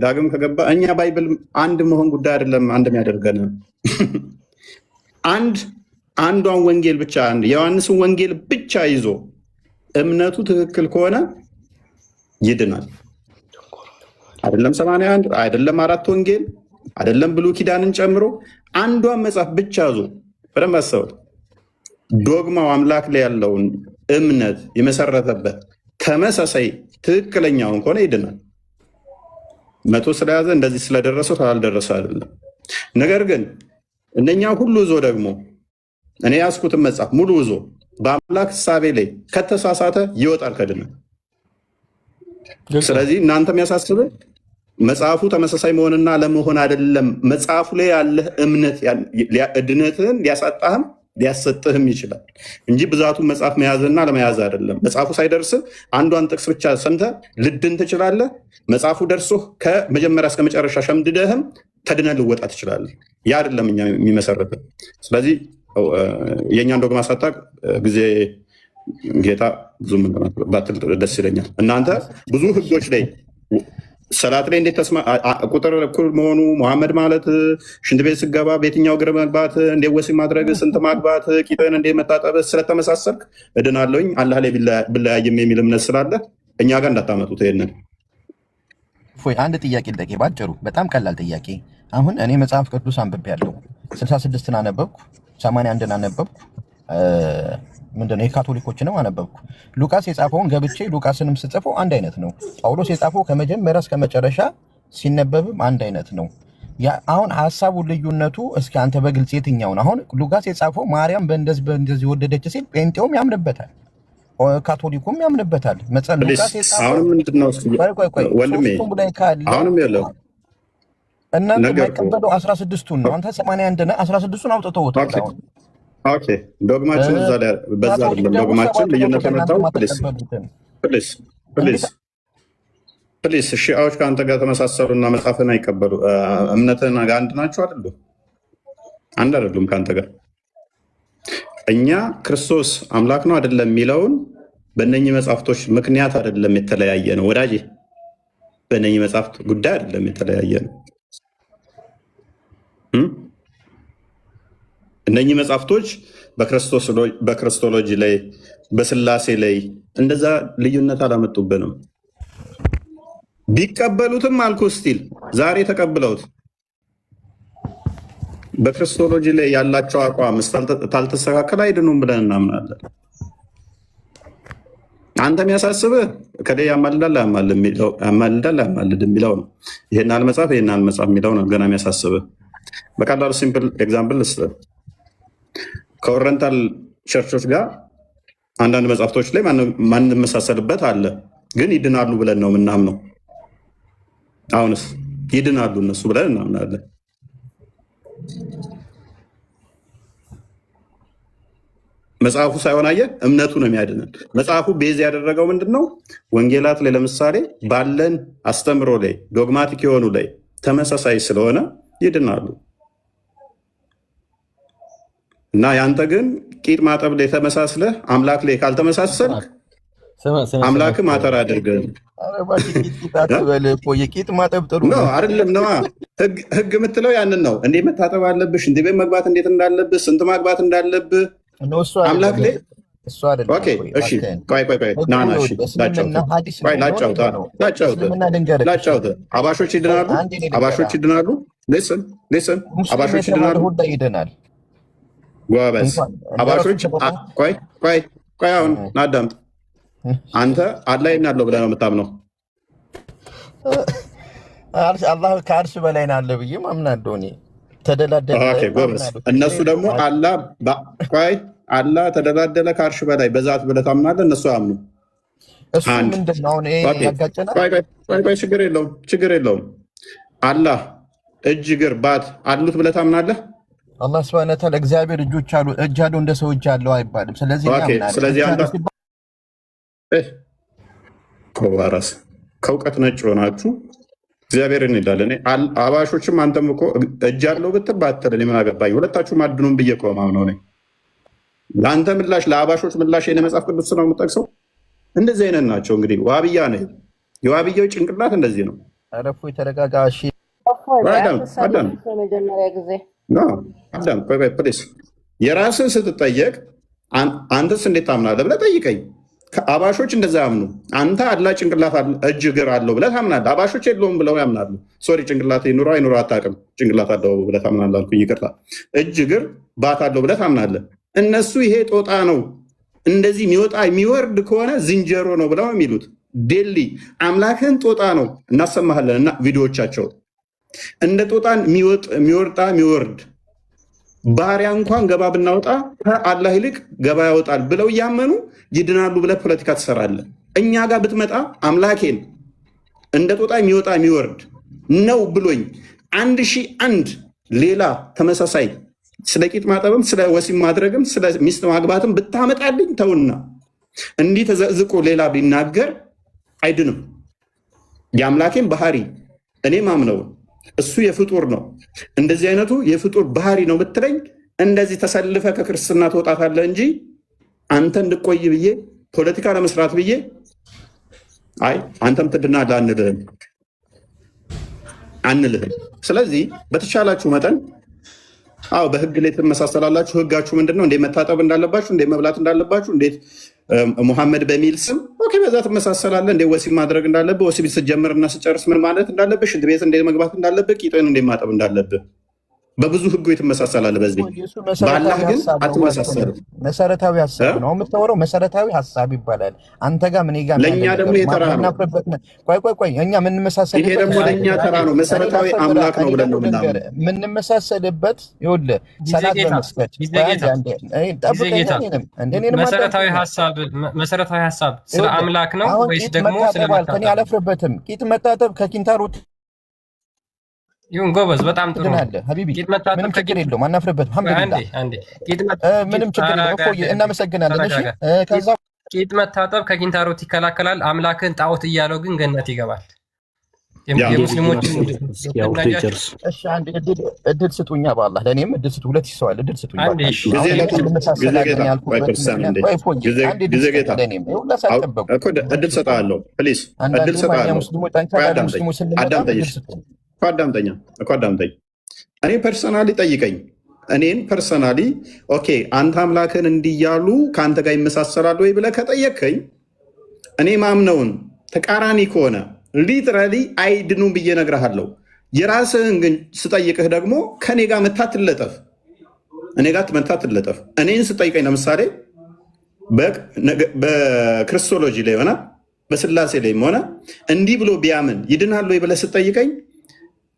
ዳግም ከገባ እኛ ባይብል አንድ መሆን ጉዳይ አይደለም። አንድ የሚያደርገን አንዷን ወንጌል ብቻ የዮሐንስን ወንጌል ብቻ ይዞ እምነቱ ትክክል ከሆነ ይድናል። አይደለም 81 አይደለም 4 ወንጌል አይደለም ብሉይ ኪዳንን ጨምሮ አንዷን መጽሐፍ ብቻ ይዞ በደንብ አሰቡት። ዶግማው አምላክ ላይ ያለውን እምነት የመሰረተበት ተመሳሳይ ትክክለኛውን ከሆነ ይድናል። መቶ ስለያዘ እንደዚህ ስለደረሰው ስላልደረሰ አይደለም። ነገር ግን እነኛ ሁሉ ይዞ ደግሞ እኔ ያስኩትን መጽሐፍ ሙሉ ይዞ በአምላክ ሕሳቤ ላይ ከተሳሳተ ይወጣል ከድነት። ስለዚህ እናንተ የሚያሳስብ መጽሐፉ ተመሳሳይ መሆንና ለመሆን አይደለም። መጽሐፉ ላይ ያለህ እምነት ድነትህን ሊያሳጣህም ሊያሰጥህም ይችላል እንጂ ብዛቱን መጽሐፍ መያዝና ለመያዝ አይደለም። መጽሐፉ ሳይደርስ አንዷን ጥቅስ ብቻ ሰምተህ ልድን ትችላለህ። መጽሐፉ ደርሶ ከመጀመሪያ እስከ መጨረሻ ሸምድደህም ተድነህ ልወጣ ትችላለህ። ያ አይደለም እኛ የሚመሰረት። ስለዚህ የእኛን ዶግማ ሳታውቅ ጊዜ ጌታ ብዙም ባትል ደስ ይለኛል። እናንተ ብዙ ህጎች ላይ ሰላት ላይ እንዴት ቁጥር እኩል መሆኑ መሐመድ ማለት ሽንት ቤት ስገባ በየትኛው እግር መግባት፣ እንዴት ወሲብ ማድረግ፣ ስንት ማግባት፣ ቂጥን እንዴት መታጠብ ስለተመሳሰልክ እድናለሁኝ አላህ ላይ ብለያይም የሚል እምነት ስላለ እኛ ጋር እንዳታመጡት። ይሄንን አንድ ጥያቄ ልጠይቅ ባጭሩ፣ በጣም ቀላል ጥያቄ። አሁን እኔ መጽሐፍ ቅዱስ አንብቤያለሁ። 66ን አነበብኩ፣ 81ን አነበብኩ፣ ምንድነው የካቶሊኮችንም አነበብኩ። ሉቃስ የጻፈውን ገብቼ ሉቃስንም ስጽፈው አንድ አይነት ነው። ጳውሎስ የጻፈው ከመጀመሪያ እስከ መጨረሻ ሲነበብም አንድ አይነት ነው። አሁን ሀሳቡ ልዩነቱ እስኪ አንተ በግልጽ የትኛውን? አሁን ሉቃስ የጻፈው ማርያም በእንደዚህ ወደደች ሲል ጴንጤውም ያምንበታል፣ ካቶሊኩም ያምንበታል። ሉቃስ የጻፈው እናንተ የማይቀበለው 16ቱን ነው። አንተ 81 16ቱን አውጥተውታል። ዶግማችን በዛ አይደለም። ዶግማችን ልዩነት የመጣው ፕሊስ ሺዓዎች ከአንተ ጋር ተመሳሰሉና መጽሐፍን አይቀበሉ እምነትን አንድ ናቸው አይደሉ? አንድ አይደሉም ከአንተ ጋር። እኛ ክርስቶስ አምላክ ነው አይደለም የሚለውን በእነኚህ መጽሐፍቶች ምክንያት አይደለም የተለያየ ነው ወዳጄ። በእነኚህ መጽሐፍት ጉዳይ አይደለም የተለያየ ነው። እነኚህ መጽሐፍቶች በክርስቶሎጂ ላይ በስላሴ ላይ እንደዛ ልዩነት አላመጡብንም። ቢቀበሉትም አልኩ ስቲል ዛሬ ተቀብለውት በክርስቶሎጂ ላይ ያላቸው አቋም ታልተስተካከለ አይድኑም ብለን እናምናለን። አንተ የሚያሳስብህ ከላይ ያማልዳል ያማልድ የሚለው ነው። ይሄን አልመጽሐፍ ይሄን አልመጽሐፍ የሚለው ነው ገና የሚያሳስብህ። በቀላሉ ሲምፕል ኤግዛምፕል ልስጥ። ከኦሪየንታል ቸርቾች ጋር አንዳንድ መጽሐፍቶች ላይ ማንመሳሰልበት አለ፣ ግን ይድናሉ ብለን ነው የምናምነው። አሁንስ ይድናሉ እነሱ ብለን እናምናለን። መጽሐፉ ሳይሆን አየህ እምነቱ ነው የሚያድነን። መጽሐፉ ቤዝ ያደረገው ምንድን ነው? ወንጌላት ላይ ለምሳሌ ባለን አስተምሮ ላይ ዶግማቲክ የሆኑ ላይ ተመሳሳይ ስለሆነ ይድናሉ። እና ያንተ ግን ቂጥ ማጠብ ላይ ተመሳስለህ አምላክ ላይ ካልተመሳሰልክ አምላክ ማተር አድርገን የቂጥ ማጠብ ጥሩ ነው አይደለም። ነዋ ህግ የምትለው ያንን ነው። እንዴት መታጠብ አለብሽ፣ እንዴት ቤት መግባት እንዴት እንዳለብህ፣ ስንት ማግባት እንዳለብህ አምላክ ላይ ላጫውተህ። አባሾች ይድናሉ፣ አባሾች ይድናሉ። አባሾች ይድናሉ። ጎበዝ አባሾች። ቆይ አሁን አዳምጥ። አንተ አላህ ያለው ብለህ ነው የምታምነው? አላህ ከአርሽ በላይ ናለ ብዬ አምናለሁ እኔ። ተደላደለ። እነሱ ደግሞ አላህ ተደላደለ ከአርሽ በላይ በዛት ብለህ ታምናለህ፣ እነሱ አያምኑ። እሱ ምንድን ነው አሁን ያጋጨናል? ችግር የለውም። አላህ እጅ እግር ባት አሉት ብለህ ታምናለህ? አላህ ሱብሓነሁ ወተዓላ እግዚአብሔር እጅ አለው እንደ ሰው እጅ አለው አይባልም። ስለዚህ ኮባራስ ከእውቀት ነጭ ሆናችሁ እግዚአብሔር እንሄዳለን። አባሾችም አንተም እኮ እጅ አለው ብትል ባትል እኔ ምን አገባኝ? ሁለታችሁም አድኑም ብዬ እኮ ማምነው ነኝ። ለአንተ ምላሽ ለአባሾች ምላሽ የእኔ መጽሐፍ ቅዱስ ነው የምጠቅሰው። እንደዚህ አይነት ናቸው እንግዲህ ዋብያ ነው። የዋብያው ጭንቅላት እንደዚህ ነው። ኧረ እፎይ ተረጋጋ። እሺ መጀመሪያ ጊዜ አዳም ፕሊስ የራስን ስትጠየቅ አንተስ እንዴት ታምናለህ ብለህ ጠይቀኝ። አባሾች እንደዛ ያምኑ። አንተ አላ ጭንቅላት እጅ እግር አለው ብለህ ታምናለህ። አባሾች የለውም ብለው ያምናሉ። ሶሪ ጭንቅላት ይኑሮ አይኑሮ አታውቅም። ጭንቅላት አለው ብለህ ታምናለህ አልኩኝ፣ ይቅርታ። እጅ እግር ባት አለው ብለህ ታምናለህ። እነሱ ይሄ ጦጣ ነው እንደዚህ የሚወጣ የሚወርድ ከሆነ ዝንጀሮ ነው ብለው የሚሉት። ዴሊ አምላክህን ጦጣ ነው እናሰማሃለን እና ቪዲዮዎቻቸው እንደ ጦጣን የሚወጣ የሚወርድ ባህሪያ እንኳን ገባ ብናወጣ ከአላህ ይልቅ ገባ ያወጣል ብለው እያመኑ ይድናሉ ብለህ ፖለቲካ ትሰራለህ። እኛ ጋር ብትመጣ አምላኬን እንደ ጦጣ የሚወጣ የሚወርድ ነው ብሎኝ 1001 ሌላ ተመሳሳይ ስለ ቂጥ ማጠብም ስለ ወሲብ ማድረግም ስለ ሚስት ማግባትም ብታመጣልኝ ተውና እንዲህ ተዘቅዝቆ ሌላ ቢናገር አይድንም። የአምላኬን ባህሪ እኔ ማምነው እሱ የፍጡር ነው። እንደዚህ አይነቱ የፍጡር ባህሪ ነው ብትለኝ እንደዚህ ተሰልፈ ከክርስትና ትወጣታለህ እንጂ አንተ እንድቆይ ብዬ ፖለቲካ ለመስራት ብዬ አይ አንተም ትድናለህ አንልህም። ስለዚህ በተቻላችሁ መጠን አዎ በህግ ላይ ትመሳሰላላችሁ። ህጋችሁ ምንድን ነው? እንዴት መታጠብ እንዳለባችሁ፣ እንዴት መብላት እንዳለባችሁ፣ እንዴት ሙሐመድ በሚል ስም ኦኬ፣ በዛ ትመሳሰላለህ። እንዴት ወሲብ ማድረግ እንዳለብህ፣ ወሲብ ስትጀምር እና ስጨርስ ምን ማለት እንዳለብህ፣ ሽንት ቤት እንዴት መግባት እንዳለብህ፣ ቂጥን እንዴት ማጠብ እንዳለብህ በብዙ ህጉ ትመሳሰላል። በዚህ በአላህ ግን አትመሳሰልም። መሰረታዊ ሀሳብ ነው የምታወራው። መሰረታዊ ሀሳብ ይባላል። አንተ ጋር ምን ጋር ለእኛ ደግሞ የተራ ነው። ቆይ እኛ የምንመሳሰልበት ይሄ ደግሞ ለእኛ ተራ ነው። መሰረታዊ አምላክ ነው ብለን ነው የምንመሳሰልበት። ይኸውልህ ሰላት በመስገድ መሰረታዊ ሀሳብ ስለ አምላክ ነው ወይስ ደግሞ ስለ ከኔ አለፍርበትም። ቂጥ መታጠብ ከኪንታሮት ይሁን ጎበዝ፣ በጣም ጥሩ ሀቢቢ፣ ምንም ችግር የለውም። አናፍርበትም። ምንም ችግር የለውም። እናመሰግናለን። ከዛ ቂጥ መታጠብ ከኪንታሮት ይከላከላል። አምላክን ጣዖት እያለው ግን ገነት ይገባል። የሙስሊሞች እድል ስጡኛ፣ በአላህ ለእኔም እድል ስጡ። ሁለት ይሰዋል። እድል ስጡኝ። እድል ሰጣለሁ። ፕሊዝ እድል ሰጣለሁ። አዳምጠኝ። እኔ ፐርሰናሊ ጠይቀኝ። እኔን ፐርሰናሊ ኦኬ አንተ አምላክን እንዲያሉ ከአንተ ጋር ይመሳሰላሉ ወይ ብለህ ከጠየቅከኝ እኔ ማምነውን ተቃራኒ ከሆነ ሊትራሊ አይድኑም ብዬ እነግርሃለሁ። የራስህን ግን ስጠይቅህ ደግሞ ከኔ ጋር መታትለጠፍ እኔ ጋር መታትለጠፍ። እኔን ስጠይቀኝ ለምሳሌ በክርስቶሎጂ ላይ ሆነ በስላሴ ላይም ሆነ እንዲህ ብሎ ቢያምን ይድናል ወይ ብለህ ስጠይቀኝ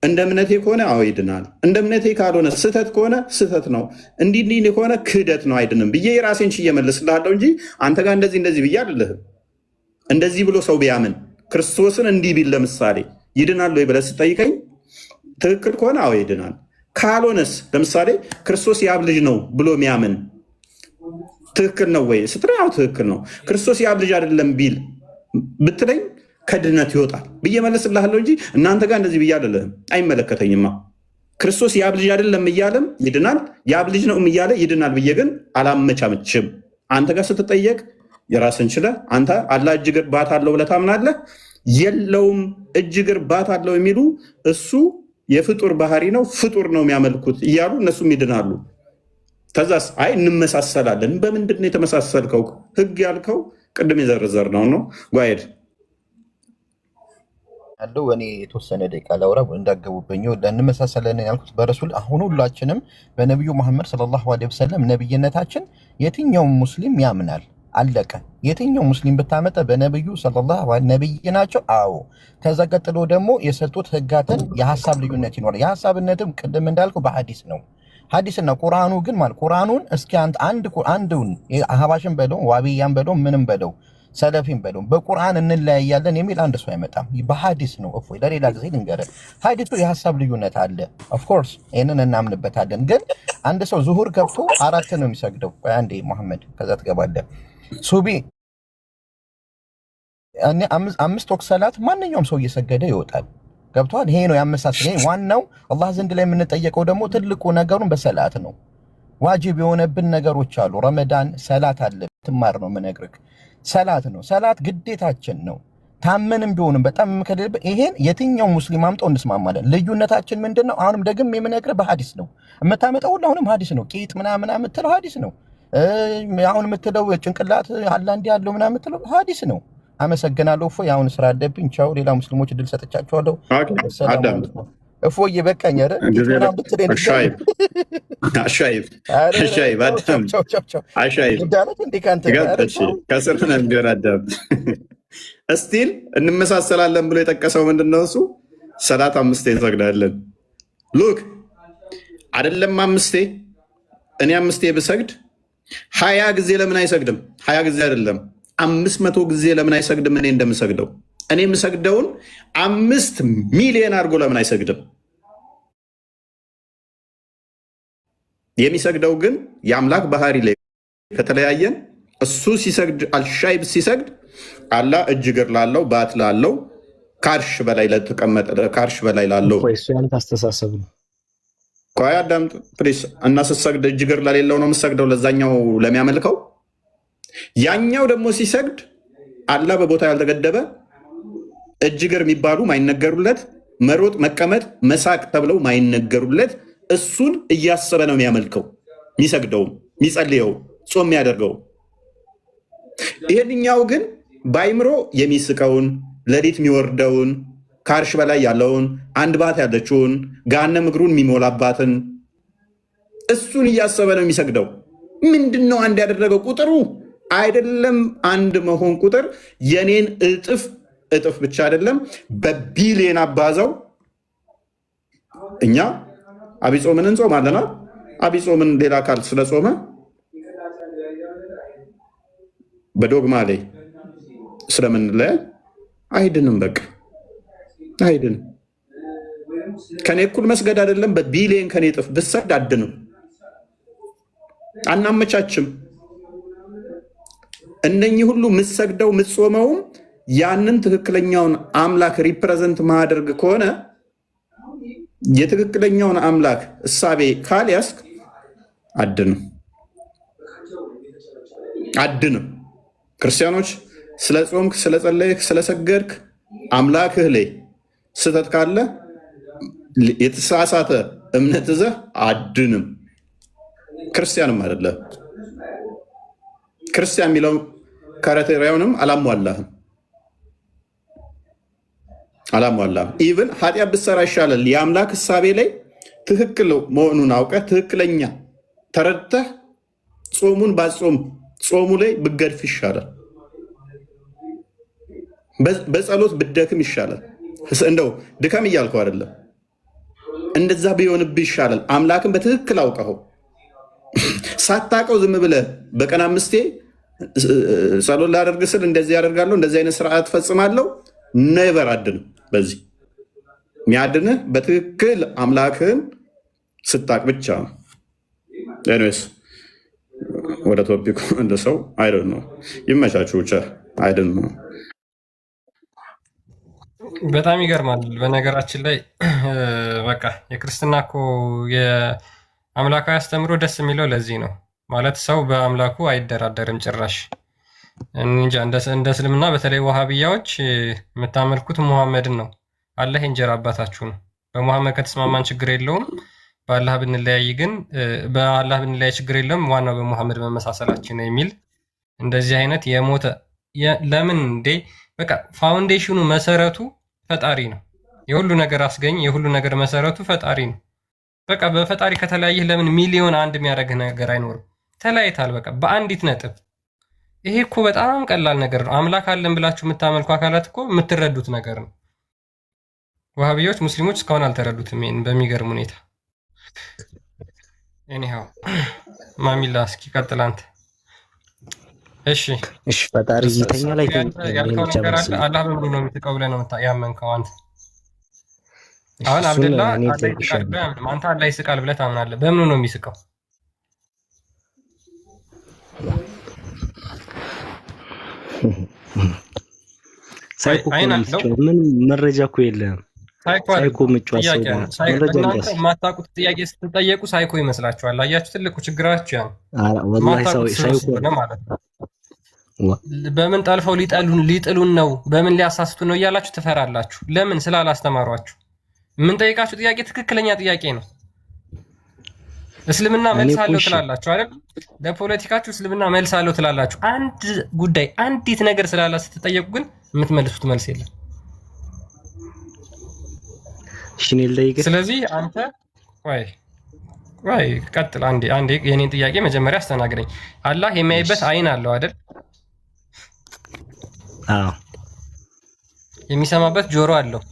እንደ እምነቴ ከሆነ አዎ ይድናል፣ እንደ እምነቴ ካልሆነ ስህተት ከሆነ ስህተት ነው፣ እንዲህ ከሆነ ክህደት ነው አይድንም ብዬ የራሴን ችዬ እመልስልሃለሁ እንጂ አንተ ጋር እንደዚህ ብዬ አይደለህም። እንደዚህ ብሎ ሰው ቢያምን ክርስቶስን እንዲህ ቢል ለምሳሌ ይድናል ወይ ብለህ ስጠይቀኝ ትክክል ከሆነ አዎ ይድናል፣ ካልሆነስ ለምሳሌ ክርስቶስ የአብ ልጅ ነው ብሎ ሚያምን ትክክል ነው ወይ ስትለኝ አዎ ትክክል ነው፣ ክርስቶስ የአብ ልጅ አይደለም ቢል ብትለኝ ከድነት ይወጣል ብዬ መለስልሃለሁ እንጂ እናንተ ጋር እንደዚህ ብዬ አይደለም። አይመለከተኝማ። ክርስቶስ የአብ ልጅ አይደለም እያለም ይድናል፣ የአብ ልጅ ነው እያለ ይድናል ብዬ ግን አላመቻምችም። አንተ ጋር ስትጠየቅ የራስን ችለህ አንተ አላህ እጅ እግር ባት አለው ብለህ ታምናለህ። የለውም እጅ እግር ባት አለው የሚሉ እሱ የፍጡር ባህሪ ነው ፍጡር ነው የሚያመልኩት እያሉ እነሱም ይድናሉ። ከዛስ አይ እንመሳሰላለን። በምንድን ነው የተመሳሰልከው? ህግ ያልከው ቅድም የዘርዘር ነው ጓሄድ ያለው እኔ የተወሰነ ደቂቃ ላውራ እንዳገቡብኝ እንመሳሰለን ያልኩት በረሱል አሁን ሁላችንም በነቢዩ መሐመድ ሰለላሁ ዐለይሂ ወሰለም ነብይነታችን የትኛውም ሙስሊም ያምናል። አለቀ። የትኛው ሙስሊም ብታመጣ በነብዩ ሰለላሁ ዐለይሂ ነብይ ናቸው። አዎ። ከዛ ቀጥሎ ደግሞ የሰጡት ህጋትን የሐሳብ ልዩነት ይኖራል። የሐሳብነትም ቅድም እንዳልኩ በሐዲስ ነው። ሐዲስና ቁርአኑ ግን ማለት ቁርአኑን እስኪ አንዱን አህባሽን በለው ዋቢያን በለው ምንም በለው ሰለፊን በለው በቁርአን እንለያያለን የሚል አንድ ሰው አይመጣም። በሐዲስ ነው። እፎይ ለሌላ ጊዜ ልንገርህ። ሐዲሱ የሐሳብ ልዩነት አለ። ኦፍ ኮርስ ይሄንን እናምንበታለን። ግን አንድ ሰው ዙሁር ገብቶ 4 ነው የሚሰግደው። አንዴ መሐመድ ከዛ ትገባለህ። ሱቢ እኔ 5 ወቅት ሰላት ማንኛውም ሰው እየሰገደ ይወጣል። ገብቷል። ይሄ ነው ያመሳሰል። ይሄ ዋናው አላህ ዘንድ ላይ የምንጠየቀው ደግሞ ትልቁ ነገሩን በሰላት ነው። ዋጅብ የሆነብን ነገሮች አሉ። ረመዳን ሰላት አለ። ትማር ነው የምነግርህ። ሰላት ነው። ሰላት ግዴታችን ነው። ታመንም ቢሆንም በጣም ከደብ ይሄን የትኛው ሙስሊም አምጠው እንስማማለን። ልዩነታችን ምንድነው? አሁንም ደግም የምነግርህ በሐዲስ ነው የምታመጣው። ሁሉ አሁንም ሐዲስ ነው። ቂጥ ምናምን የምትለው ሐዲስ ነው። አሁን የምትለው ጭንቅላት አላንዲ ያለው ምናምን የምትለው ሐዲስ ነው። አመሰግናለሁ። እፎይ አሁን ስራ አለብኝ። ቻው። ሌላ ሙስሊሞች እድል ሰጥቻቸዋለሁ። ሰላም እፎይ በቃኝ። ኧረ ምናምን ብትለኝ ከስር እስቲል እንመሳሰላለን ብሎ የጠቀሰው ምንድነው? እሱ ሰላት 5 እንሰግዳለን። ሉክ አይደለም 5 እኔ 5 ብሰግድ 20 ጊዜ ለምን አይሰግድም? 20 ጊዜ አይደለም 500 ጊዜ ለምን አይሰግድም? እኔ እንደምሰግደው እኔ የምሰግደውን 5 ሚሊዮን አድርጎ ለምን አይሰግድም? የሚሰግደው ግን የአምላክ ባህሪ ላይ ከተለያየን እሱ ሲሰግድ አልሻይብ ሲሰግድ አላህ እጅ እግር ላለው ባት ላለው ካርሽ በላይ ለተቀመጠ ካርሽ በላይ ላለው እሱ ያንተ አስተሳሰብ ነው። ቆይ አዳምጥ ፕሊስ። እና ስትሰግድ እጅ እግር ለሌለው ነው የምትሰግደው፣ ለዛኛው ለሚያመልከው። ያኛው ደግሞ ሲሰግድ አላህ በቦታ ያልተገደበ እጅ እግር የሚባሉ ማይነገሩለት፣ መሮጥ፣ መቀመጥ፣ መሳቅ ተብለው ማይነገሩለት እሱን እያሰበ ነው የሚያመልከው፣ የሚሰግደው፣ የሚጸልየው፣ ጾም የሚያደርገው። ይሄንኛው ግን በአይምሮ የሚስቀውን ሌሊት የሚወርደውን ከአርሽ በላይ ያለውን አንድ ባት ያለችውን ገሃነም እግሩን የሚሞላባትን እሱን እያሰበ ነው የሚሰግደው። ምንድን ነው አንድ ያደረገው? ቁጥሩ አይደለም አንድ መሆን ቁጥር የኔን እጥፍ ብቻ አይደለም በቢሊየን አባዛው። እኛ አብይ ጾምን እንጾማለና አብይ ጾምን ሌላ አካል ስለጾመ በዶግማ ላይ ስለምንለያ አይድንም። በቃ አይድንም። ከኔ እኩል መስገድ አይደለም በቢሊየን ከኔ እጥፍ ብሰግድ አድንም። አናመቻችም። እነኚህ ሁሉ የምትሰግደው የምትጾመውም ያንን ትክክለኛውን አምላክ ሪፕሬዘንት ማድረግ ከሆነ የትክክለኛውን አምላክ እሳቤ ካልያዝክ አድንም። ክርስቲያኖች ስለ ጾምክ፣ ስለጸለይክ፣ ስለሰገድክ አምላክህ ላይ ስህተት ካለ የተሳሳተ እምነት ይዘህ አድንም። ክርስቲያንም አይደለም። ክርስቲያን የሚለው ካራክተሪያውንም አላሟላህም። ኢቭን ኃጢአት ብትሰራ ይሻላል። የአምላክ እሳቤ ላይ ትክክል መሆኑን አውቀህ ትክክለኛ ተረድተህ ጾሙን ባጾም ጾሙ ላይ ብገድፍ ይሻላል። በጸሎት ብደክም ይሻላል። እንደው ድከም እያልከው አይደለም፣ እንደዛ ቢሆንብህ ይሻላል። አምላክን በትክክል አውቀኸው ሳታውቀው ዝም ብለህ በቀን 5 ጸሎት ላደርግ ስል እንደዚህ ያደርጋለሁ እንደዚህ አይነት ስርዓት ፈጽማለሁ። ኔቨር አድንም። በዚህ የሚያድንህ በትክክል አምላክህን ስታቅ ብቻ ነው። ኤኒዌይስ ወደ ቶፒኩ እንደ ሰው አይደል ነው። ይመቻችሁ። ብቻ አይደል ነው። በጣም ይገርማል። በነገራችን ላይ በቃ የክርስትና እኮ የአምላካዊ አስተምሮ ደስ የሚለው ለዚህ ነው። ማለት ሰው በአምላኩ አይደራደርም ጭራሽ። እንጃ እንደ እስልምና በተለይ ዋሃብያዎች የምታመልኩት ሙሐመድን ነው። አላህ የእንጀራ አባታችሁ ነው። በሙሐመድ ከተስማማን ችግር የለውም። በአላህ ብንለያይ ግን በአላህ ብንለያይ ችግር የለም፣ ዋናው በሙሐመድ መመሳሰላችን ነው የሚል እንደዚህ አይነት የሞተ ለምን እንዴ? በቃ ፋውንዴሽኑ መሰረቱ ፈጣሪ ነው። የሁሉ ነገር አስገኝ፣ የሁሉ ነገር መሰረቱ ፈጣሪ ነው። በቃ በፈጣሪ ከተለያየህ ለምን ሚሊዮን አንድ የሚያደርግህ ነገር አይኖርም? ተለያይታል በቃ በአንዲት ነጥብ። ይሄ እኮ በጣም ቀላል ነገር ነው። አምላክ አለን ብላችሁ የምታመልኩ አካላት እኮ የምትረዱት ነገር ነው። ዋሃቢያዎች ሙስሊሞች እስካሁን አልተረዱትም ይሄን በሚገርም ሁኔታ። ኤኒሃው ማሚላ እስኪ ቀጥል አንተ። እሺ ፈጣሪ ይተኛ ላይ ያልከው ነገር አለ። አላህ በምኑ ነው የምትቀው ብለህ ነው ያመንከው አንተ? አሁን አብደላ አላህ ይስቃል ብለህ አምነህ አንተ አላህ ይስቃል ብለህ ታምናለህ። በምኑ ነው የሚስቀው? ምን መረጃ እኮ የለም። ሳይኮ ምጫወት እናንተ የማታውቁት ጥያቄ ስትጠየቁ ሳይኮ ይመስላችኋል። አያችሁ፣ ትልቁ ችግራችሁ ያ ነው። በምን ጠልፈው ሊጥሉን ነው፣ በምን ሊያሳስቱን ነው እያላችሁ ትፈራላችሁ። ለምን? ስላላስተማሯችሁ። የምንጠይቃችሁ ጥያቄ ትክክለኛ ጥያቄ ነው። እስልምና መልስ አለው ትላላችሁ አይደል? ለፖለቲካችሁ እስልምና መልስ አለው ትላላችሁ። አንድ ጉዳይ አንዲት ነገር ስላላ ስትጠየቁ ግን የምትመልሱት መልስ የለም። ስለዚህ አንተ ወይ ቀጥል። አንዴ የኔን ጥያቄ መጀመሪያ አስተናግረኝ። አላህ የሚያይበት አይን አለው አይደል? አዎ። የሚሰማበት ጆሮ አለው።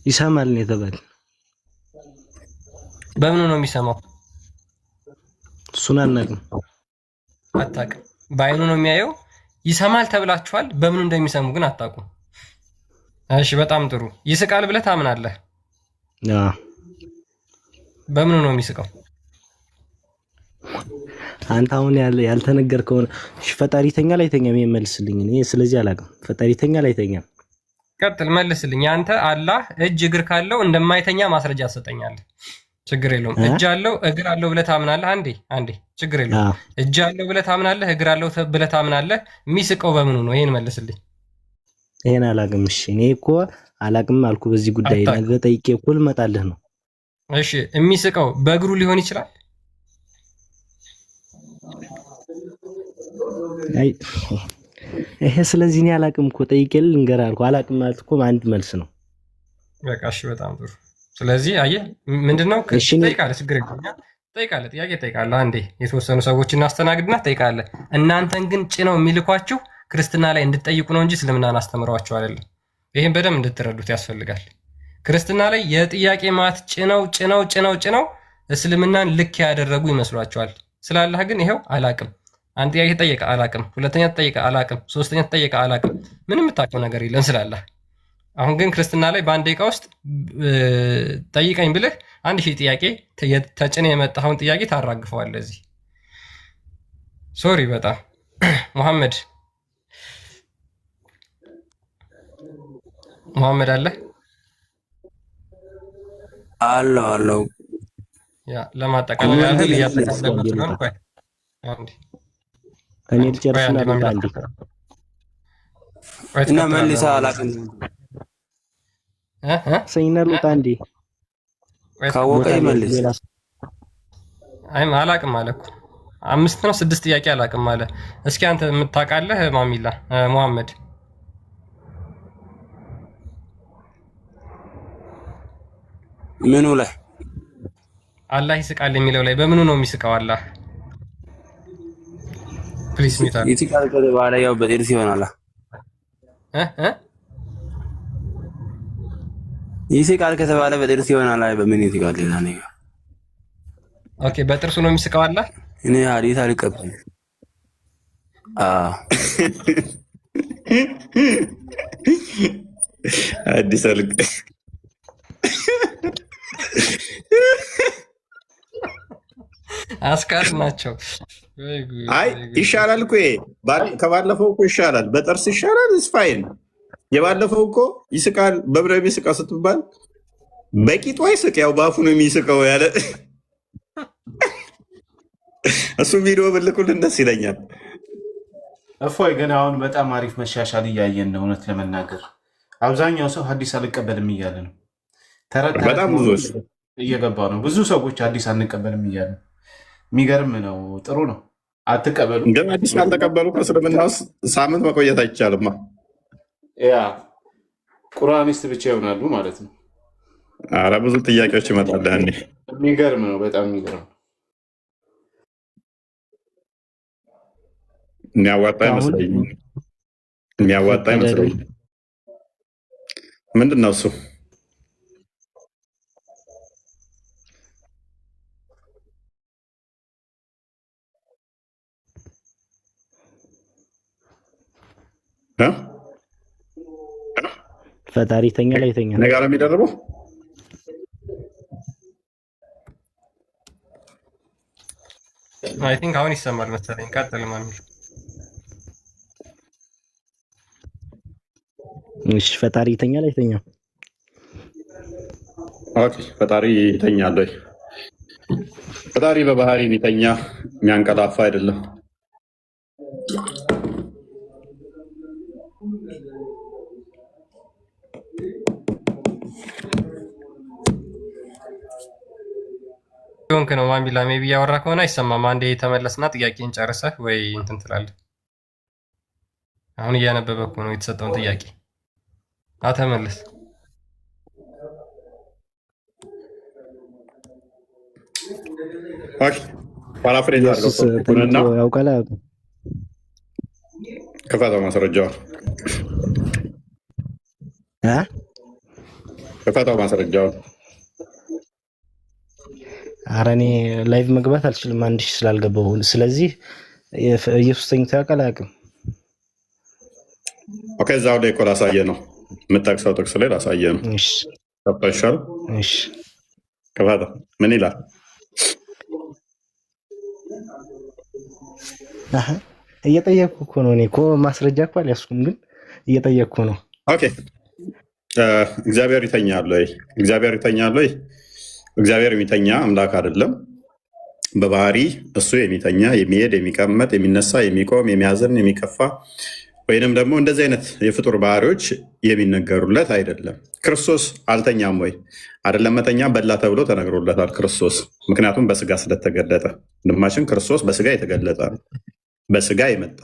ይሰማል ነው የተባለ። በምኑ ነው የሚሰማው? እሱን አናውቅም። አታውቅም። በአይኑ ነው የሚያየው። ይሰማል ተብላችኋል። በምኑ እንደሚሰሙ ግን አታውቁም። እሺ፣ በጣም ጥሩ። ይስቃል ብለህ ታምናለህ? አዎ። በምኑ ነው የሚስቀው? አንተ አሁን ያልተነገርከው ፈጣሪ ይተኛል አይተኛም? የሚመልስልኝ እኔ ስለዚህ አላውቅም። ፈጣሪ ይተኛል አይተኛም? ቀጥል፣ መልስልኝ። አንተ አላህ እጅ እግር ካለው እንደማይተኛ ማስረጃ ትሰጠኛለህ። ችግር የለውም። እጅ አለው እግር አለው ብለህ ታምናለህ? አንዴ ችግር የለውም። እጅ አለው ብለህ ታምናለህ፣ እግር አለው ብለህ ታምናለህ። የሚስቀው በምኑ ነው? ይሄን መልስልኝ። ይሄን አላውቅም። እሺ፣ እኔ እኮ አላውቅም አልኩ። በዚህ ጉዳይ ነገ ጠይቄ እኮ ልመጣልህ ነው። እሺ፣ የሚስቀው በእግሩ ሊሆን ይችላል? አይ ይሄ ስለዚህ እኔ አላውቅም እኮ ጠይቄ ልንገርህ አልኩ። አላውቅም ማለት እኮ አንድ መልስ ነው። በቃ እሺ፣ በጣም ጥሩ። ስለዚህ አየህ ምንድነው ጠይቃለህ፣ ችግር የለም። ጠይቃለህ፣ ጥያቄ ጠይቃለህ። አንዴ የተወሰኑ ሰዎችን እናስተናግድና ጠይቃለህ። እናንተን ግን ጭነው የሚልኳችሁ ክርስትና ላይ እንድትጠይቁ ነው እንጂ እስልምናን አስተምረዋችሁ አይደለም። ይህን በደንብ እንድትረዱት ያስፈልጋል። ክርስትና ላይ የጥያቄ ማት ጭነው እስልምናን ልክ ያደረጉ ይመስሏቸዋል። ስላላህ ግን ይሄው አላቅም። አንድ ጥያቄ ተጠየቀ አላቅም፣ ሁለተኛ ተጠየቀ አላቅም፣ ሶስተኛ ተጠየቀ አላቅም። ምንም የምታውቀው ነገር የለም ስላላህ። አሁን ግን ክርስትና ላይ በአንድ ደቂቃ ውስጥ ጠይቀኝ ብልህ 1000 ጥያቄ ተጭነ የመጣኸውን ጥያቄ ታራግፈዋለህ። እዚህ ሶሪ በጣም መሐመድ አለ አለው ያ ለማጠቃለል ያህል እያጠቃለልኩት ነው። ቆይ አንዴ እኔ ልጨርስና አንዴ እና መልሳ አላቅም ሰይነሉት አንዴ ካወቀ ይመልስ። አላቅም አለ እኮ 5 ነው 6 ጥያቄ አላቅም አለ። እስኪ አንተ የምታውቃለህ ማሚላ መሐመድ? ምኑ ላይ አላህ ይስቃል የሚለው ላይ በምኑ ነው የሚስቀው አላህ? ፕሊስ ሚታ ይስቃል ከተባለ ያው በጥርስ ይሆናል። ይስቃል ከተባለ በጥርስ ይሆናል። በምን ይስቃል? ሌላ ነገር ኦኬ፣ በጥርሱ ነው የሚስቀው አላህ? እኔ ሐዲስ አልቀበልም። አዲስ አልቅ አስካር ናቸው። አይ ይሻላል እኮ ከባለፈው እኮ ይሻላል። በጥርስ ይሻላል። ስፋይን የባለፈው እኮ ይስቃል። በብረብ ይስቃል ስትባል በቂጡ አይስቅ፣ ያው በአፉ ነው የሚስቀው ያለ እሱ ቪዲዮ ብልኩልን ደስ ይለኛል። እፎይ ግን አሁን በጣም አሪፍ መሻሻል እያየን ነው። እውነት ለመናገር አብዛኛው ሰው ሐዲስ አልቀበልም እያለ ነው። በጣም ብዙዎች እየገባ ነው። ብዙ ሰዎች ሐዲስ አንቀበልም እያለ ነው። የሚገርም ነው። ጥሩ ነው። አትቀበሉ። ግን ሐዲስ ካልተቀበሉ እስልምና ውስጥ ሳምንት መቆየት አይቻልማ። ያ ቁርአኒስት ብቻ ይሆናሉ ማለት ነው። ኧረ ብዙ ጥያቄዎች ይመጣል። ያኔ የሚገርም ነው። በጣም የሚገርም የሚያዋጣ አይመስለኝም። ምንድን ነው እሱ? ፈጣሪ ይተኛል አይተኛም? እኔ ጋር የሚደርበው አይ ቲንክ አሁን ይሰማል መሰለኝ። ቀጥል ማሚል። እሺ ፈጣሪ ይተኛል አይተኛም? ኦኬ ፈጣሪ ይተኛል ወይ? ፈጣሪ በባህሪ የሚተኛ የሚያንቀላፋ አይደለም። ሆንክ ነው ማሚላ ሜቢ ያወራ ከሆነ አይሰማም። አንዴ የተመለስና ጥያቄን ጨርሰህ ወይ እንትን ትላለህ። አሁን እያነበበኩ ነው የተሰጠውን ጥያቄ አተመለስ። ፓራፍሬዝ አድርገውና ያውቃል። ክፈተው ማስረጃውን ክፈተው ማስረጃውን። ኧረ እኔ ላይቭ መግባት አልችልም 1000 ስላልገባሁ። ስለዚህ ኢየሱስ ተኝቶ ያውቃል አያውቅም? ኦኬ እዛው ላይ እኮ ላሳየህ ነው የምጠቅሰው ጥቅስ ላይ ላሳየህ ነው። እሺ ተፈሻል። እሺ ክፈተው ምን ይላል? እየጠየቅኩ እኮ ነው። እኔ እኮ ማስረጃ እኮ አልያዝኩም፣ ግን እየጠየቅኩ ነው። ኦኬ እግዚአብሔር ይተኛል ወይ? እግዚአብሔር ይተኛል ወይ? እግዚአብሔር የሚተኛ አምላክ አይደለም። በባህሪ እሱ የሚተኛ የሚሄድ፣ የሚቀመጥ፣ የሚነሳ፣ የሚቆም፣ የሚያዝን፣ የሚከፋ ወይንም ደግሞ እንደዚህ አይነት የፍጡር ባህሪዎች የሚነገሩለት አይደለም። ክርስቶስ አልተኛም ወይ? አይደለም። መተኛ በላ ተብሎ ተነግሮለታል ክርስቶስ፣ ምክንያቱም በስጋ ስለተገለጠ። ወንድማችን ክርስቶስ በስጋ የተገለጠ በስጋ የመጣ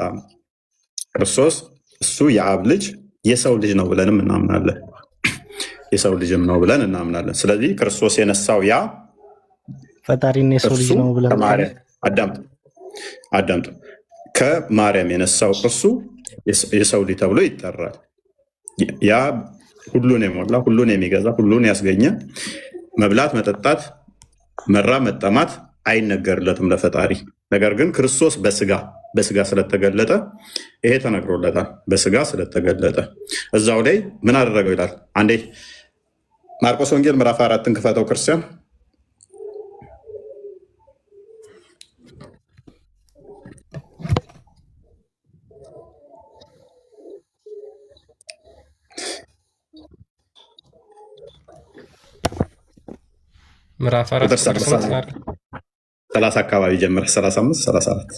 ክርስቶስ እሱ የአብ ልጅ የሰው ልጅ ነው ብለንም እናምናለን። የሰው ልጅም ነው ብለን እናምናለን። ስለዚህ ክርስቶስ የነሳው ያ ፈጣሪና የሰው ልጅ ነው ብለን አዳምጡ። ከማርያም የነሳው እርሱ የሰው ልጅ ተብሎ ይጠራል። ያ ሁሉን የሞላ ሁሉን የሚገዛ ሁሉን ያስገኘ መብላት፣ መጠጣት፣ መራብ፣ መጠማት አይነገርለትም ለፈጣሪ። ነገር ግን ክርስቶስ በስጋ ስለተገለጠ ይሄ ተነግሮለታል። በስጋ ስለተገለጠ እዛው ላይ ምን አደረገው ይላል። አንዴ ማርቆስ ወንጌል ምዕራፍ 4ን ክፈተው ክርስቲያን። ምዕራፍ 4 30 አካባቢ ጀምረህ 35 34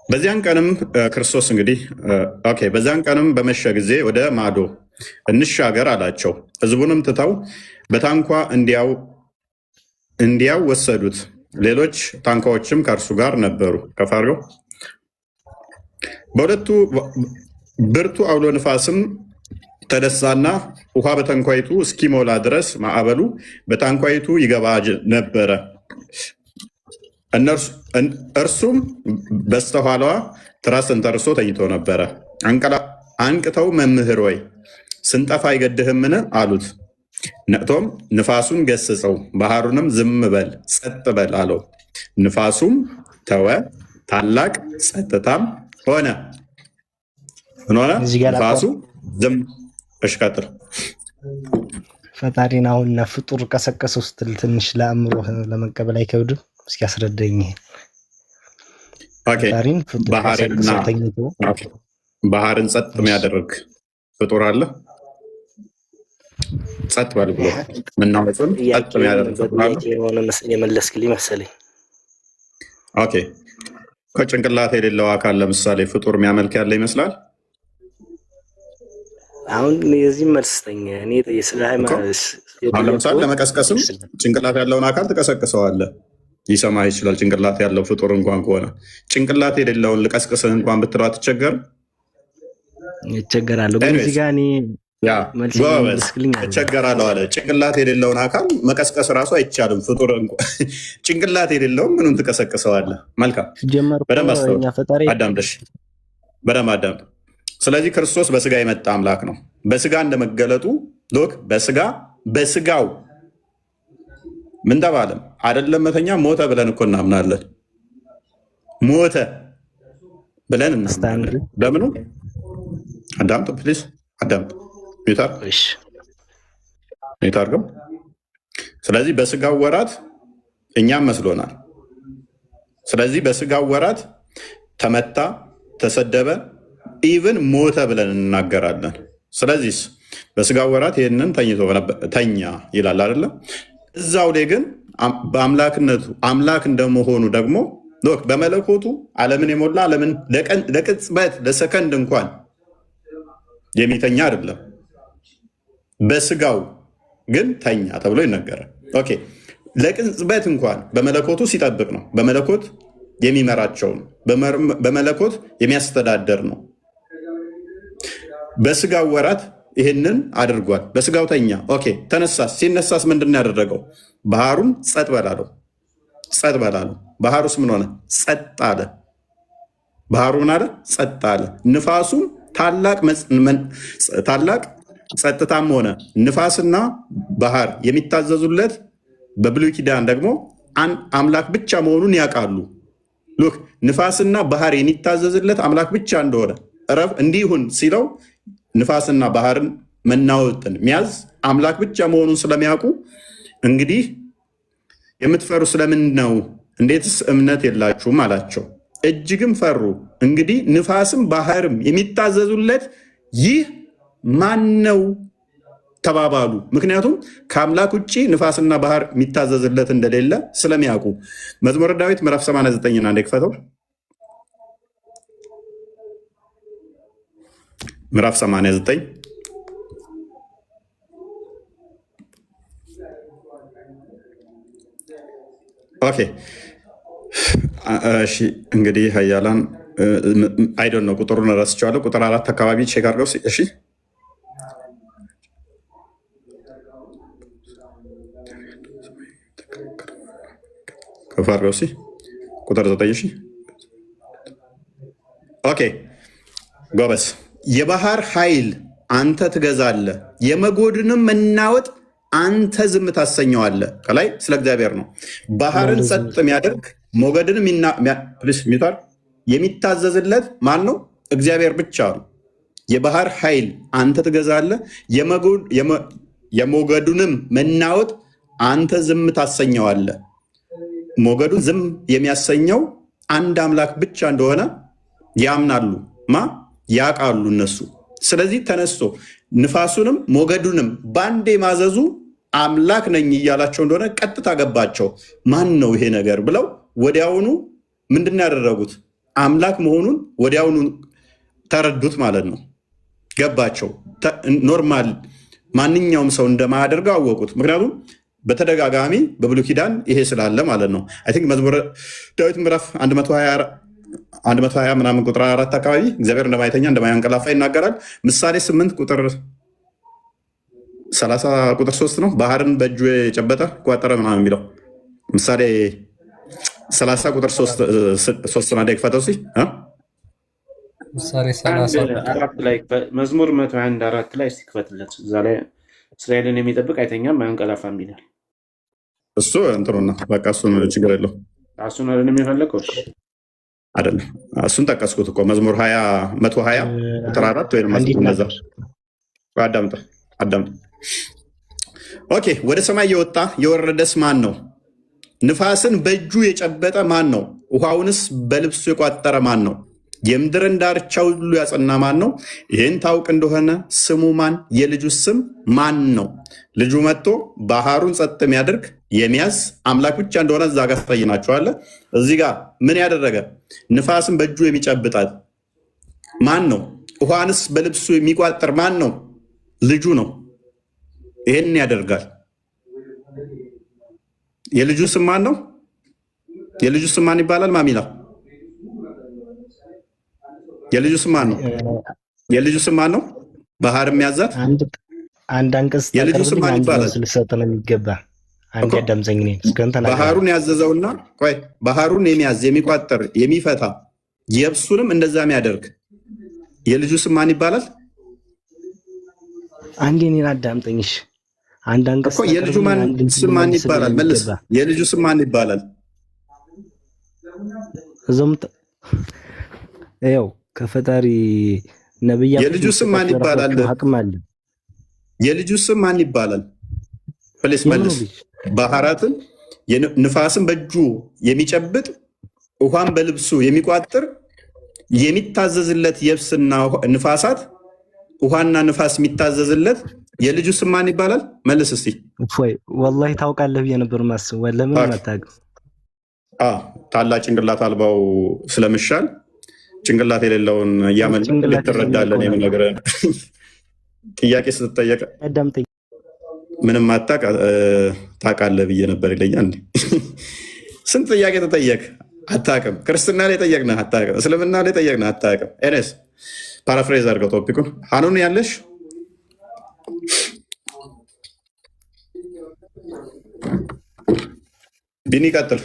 በዚያን ቀንም ክርስቶስ እንግዲህ በዚያን ቀንም በመሸ ጊዜ ወደ ማዶ እንሻገር አላቸው። ሕዝቡንም ትተው በታንኳ እንዲያው ወሰዱት። ሌሎች ታንኳዎችም ከእርሱ ጋር ነበሩ። ከፋሪው በሁለቱ ብርቱ አውሎ ንፋስም ተነሳና ውሃ በታንኳይቱ እስኪሞላ ድረስ ማዕበሉ በታንኳይቱ ይገባ ነበረ። እርሱም በስተኋላዋ ትራስ ተንተርሶ ተኝቶ ነበረ። አንቅተው መምህር ወይ ስንጠፋ አይገድህምን አሉት። ነቅቶም ንፋሱን ገስጸው ባህሩንም ዝም በል ጸጥ በል አለው። ንፋሱም ተወ፣ ታላቅ ጸጥታም ሆነ። ምን ሆነ? ንፋሱ ዝም። እሽቀጥር ፈጣሪን አሁንና ፍጡር ቀሰቀሰው ስትል ትንሽ ለአእምሮ ለመቀበል አይከብድም? እስኪ አስረዳኝ። ባህርን ጸጥ የሚያደርግ ፍጡር አለ? ጸጥ በል ብሎ ምናወፅን ጸጥ የሚያደርግ ፍጡር አለ? የመለስክልኝ መሰለኝ። ኦኬ ከጭንቅላት የሌለው አካል ለምሳሌ ፍጡር የሚያመልክ ያለ ይመስላል። አሁን የዚህ መልስተኛ እኔ ስለ ሃይማኖት ለምሳሌ ለመቀስቀስም ጭንቅላት ያለውን አካል ትቀሰቅሰዋለህ፣ ሊሰማ ይችላል። ጭንቅላት ያለው ፍጡር እንኳን ከሆነ ጭንቅላት የሌለውን ልቀስቅስህ እንኳን ብትለው አትቸገርም? ይቸገራለሁ። ግን እዚህ ጋር እኔ እቸገራለሁ አለ። ጭንቅላት የሌለውን አካል መቀስቀስ ራሱ አይቻልም። ፍጡር ጭንቅላት የሌለውን ምኑን ትቀሰቅሰዋለህ? መልካም በደንብ አዳምጠሽ በደንብ አዳምጥ። ስለዚህ ክርስቶስ በስጋ የመጣ አምላክ ነው። በስጋ እንደመገለጡ ሎክ በስጋው ምን ተባለም አይደለም መተኛ ሞተ ብለን እኮ እናምናለን። ሞተ ብለን እናምናለን። ለምኑ? አዳምጥ ፕሊዝ አዳምጥ። ሚታርገው ስለዚህ በስጋው ወራት እኛም መስሎናል። ስለዚህ በስጋው ወራት ተመታ፣ ተሰደበ፣ ኢቭን ሞተ ብለን እናገራለን። ስለዚህ በስጋው ወራት ይህንን ተኛ ይላል አይደለም? እዛው ላይ ግን በአምላክነቱ አምላክ እንደመሆኑ ደግሞ ሎክ በመለኮቱ ዓለምን የሞላ ዓለምን ለቅጽበት ለሰከንድ እንኳን የሚተኛ አይደለም። በስጋው ግን ተኛ ተብሎ ይነገራል። ኦኬ ለቅጽበት እንኳን በመለኮቱ ሲጠብቅ ነው። በመለኮት የሚመራቸው ነው። በመለኮት የሚያስተዳደር ነው። በስጋው ወራት ይህንን አድርጓል። በስጋው ተኛ። ኦኬ ተነሳስ። ሲነሳስ ምንድን ያደረገው? ባህሩን ጸጥ በላለው። ጸጥ በላለው። ባህሩስ ምን ሆነ? ጸጥ አለ። ባህሩ ምን አለ? ጸጥ አለ። ንፋሱም ታላቅ ጸጥታም ሆነ። ንፋስና ባህር የሚታዘዙለት በብሉይ ኪዳን ደግሞ አምላክ ብቻ መሆኑን ያውቃሉ። ሉክ ንፋስና ባህር የሚታዘዝለት አምላክ ብቻ እንደሆነ ረብ እንዲሁን ሲለው ንፋስና ባህርን መናወጥን ሚያዝ አምላክ ብቻ መሆኑን ስለሚያውቁ እንግዲህ የምትፈሩ ስለምን ነው? እንዴትስ እምነት የላችሁም አላቸው። እጅግም ፈሩ። እንግዲህ ንፋስም ባህርም የሚታዘዙለት ይህ ማን ነው ተባባሉ። ምክንያቱም ከአምላክ ውጭ ንፋስና ባህር የሚታዘዝለት እንደሌለ ስለሚያውቁ። መዝሙረ ዳዊት ምዕራፍ 89 አንዴ ክፈተው። ምዕራፍ 89 ኦኬ። እሺ እንግዲህ ሀያላን አይዶን ነው ቁጥሩን ረስቸዋለሁ። ቁጥር 4 አካባቢ ቼክ አድርገው። እሺ ከፋርገው ቁጥር 9 እሺ ኦኬ ጎበስ። የባህር ኃይል አንተ ትገዛለህ፣ የመጎድንም መናወጥ አንተ ዝም ታሰኘዋለህ። ከላይ ስለ እግዚአብሔር ነው። ባህርን ጸጥ የሚያደርግ ሞገድንም የሚታዘዝለት ማን ነው? እግዚአብሔር ብቻ ነው። የባህር ኃይል አንተ ትገዛለህ፣ የሞገዱንም መናወጥ አንተ ዝም ታሰኘዋለህ። ሞገዱን ዝም የሚያሰኘው አንድ አምላክ ብቻ እንደሆነ ያምናሉ። ያውቃሉ እነሱ። ስለዚህ ተነስቶ ንፋሱንም ሞገዱንም ባንዴ ማዘዙ አምላክ ነኝ እያላቸው እንደሆነ ቀጥታ ገባቸው። ማን ነው ይሄ ነገር ብለው ወዲያውኑ ምንድን ያደረጉት? አምላክ መሆኑን ወዲያውኑ ተረዱት ማለት ነው። ገባቸው። ኖርማል ማንኛውም ሰው እንደማያደርገው አወቁት። ምክንያቱም በተደጋጋሚ በብሉይ ኪዳን ይሄ ስላለ ማለት ነው። አይ ቲንክ መዝሙረ ዳዊት ምዕራፍ 120 ምናምን ቁጥር 4 አካባቢ እግዚአብሔር እንደማይተኛ እንደማያንቀላፋ ይናገራል። ምሳሌ 8 ቁጥር 30 ቁጥር 3 ነው። ባህርን በእጁ የጨበጠ ቋጠረ ምናምን የሚለው ምሳሌ 30 ቁጥር 3 ና ደግፈተው ምሳሌ 30 ላይ መዝሙር 121 4 ላይ ሲክፈትለት እዛ ላይ እስራኤልን የሚጠብቅ አይተኛም አያንቀላፋም ይላል። እሱ እንትኑና በቃ እሱን ችግር የለው። እሱን አይደለም የፈለከው አይደለም። እሱን ጠቀስኩት እኮ መዝሙር 120 ቁጥር 4 ወይም ነዛ አዳምጥ። ኦኬ ወደ ሰማይ የወጣ የወረደስ ማን ነው? ንፋስን በእጁ የጨበጠ ማን ነው? ውሃውንስ በልብሱ የቋጠረ ማን ነው? የምድርን ዳርቻ ሁሉ ያጸና ማን ነው? ይህን ታውቅ እንደሆነ ስሙ ማን? የልጁ ስም ማን ነው? ልጁ መጥቶ ባህሩን ጸጥ የሚያደርግ የሚያዝ አምላክ ብቻ እንደሆነ እዛ ጋር ታይናቸዋለህ። እዚህ ጋር ምን ያደረገ? ንፋስን በእጁ የሚጨብጣት ማን ነው? ውሃንስ በልብሱ የሚቋጠር ማን ነው? ልጁ ነው። ይህን ያደርጋል። የልጁ ስም ማን ነው? የልጁ ስም ማን ይባላል? ማሚላ የልጁ ስም ማን ነው? የልጁ ስም ማን ነው? ባህር የሚያዛት አንድ አንቀጽ የልጁ ስም ማን ይባላል? ልሰጥ ነው የሚገባ አንድ ያዳምዘኝ ነው። ባህሩን ያዘዘውና ቆይ ባህሩን የሚያዝ የሚቋጠር የሚፈታ የብሱንም እንደዛ የሚያደርግ የልጁ ስም ማን ይባላል? አንዴ እኔን አዳምጠኝሽ። አንድ አንቀጽ እኮ የልጁ ስም ማን ይባላል? መልስ። የልጁ ስም ማን ይባላል? ያው ከፈጣሪ ነብያት የልጁ ስም ማን ይባላል? አቅም አለ። የልጁ ስም ማን ይባላል? ፕሊስ መልስ። ባህራትን ንፋስን በእጁ የሚጨብጥ ውሃን በልብሱ የሚቋጥር የሚታዘዝለት የብስና ንፋሳት ውሃና ንፋስ የሚታዘዝለት የልጁ ስም ማን ይባላል? መልስ እስቲ። ወላሂ ታውቃለህ ብዬ ነበር ማስብ። ለምን አታውቅም? ታላቅ ጭንቅላት አልባው ስለምሻል ጭንቅላት የሌለውን እያመለክ ልትረዳለን የምነግርህ ጥያቄ ስትጠየቅ አዳምጠኝ። ምንም አታውቅ ታውቃለህ ብዬ ነበር ይለኛል። ስንት ጥያቄ ተጠየቅ አታውቅም። ክርስትና ላይ ጠየቅነህ አታውቅም። እስልምና ላይ ጠየቅነህ አታውቅም። ኤኔስ ፓራፍሬዝ አድርገው ቶፒኩን ሀኑን ያለሽ ቢኒ ቀጥል።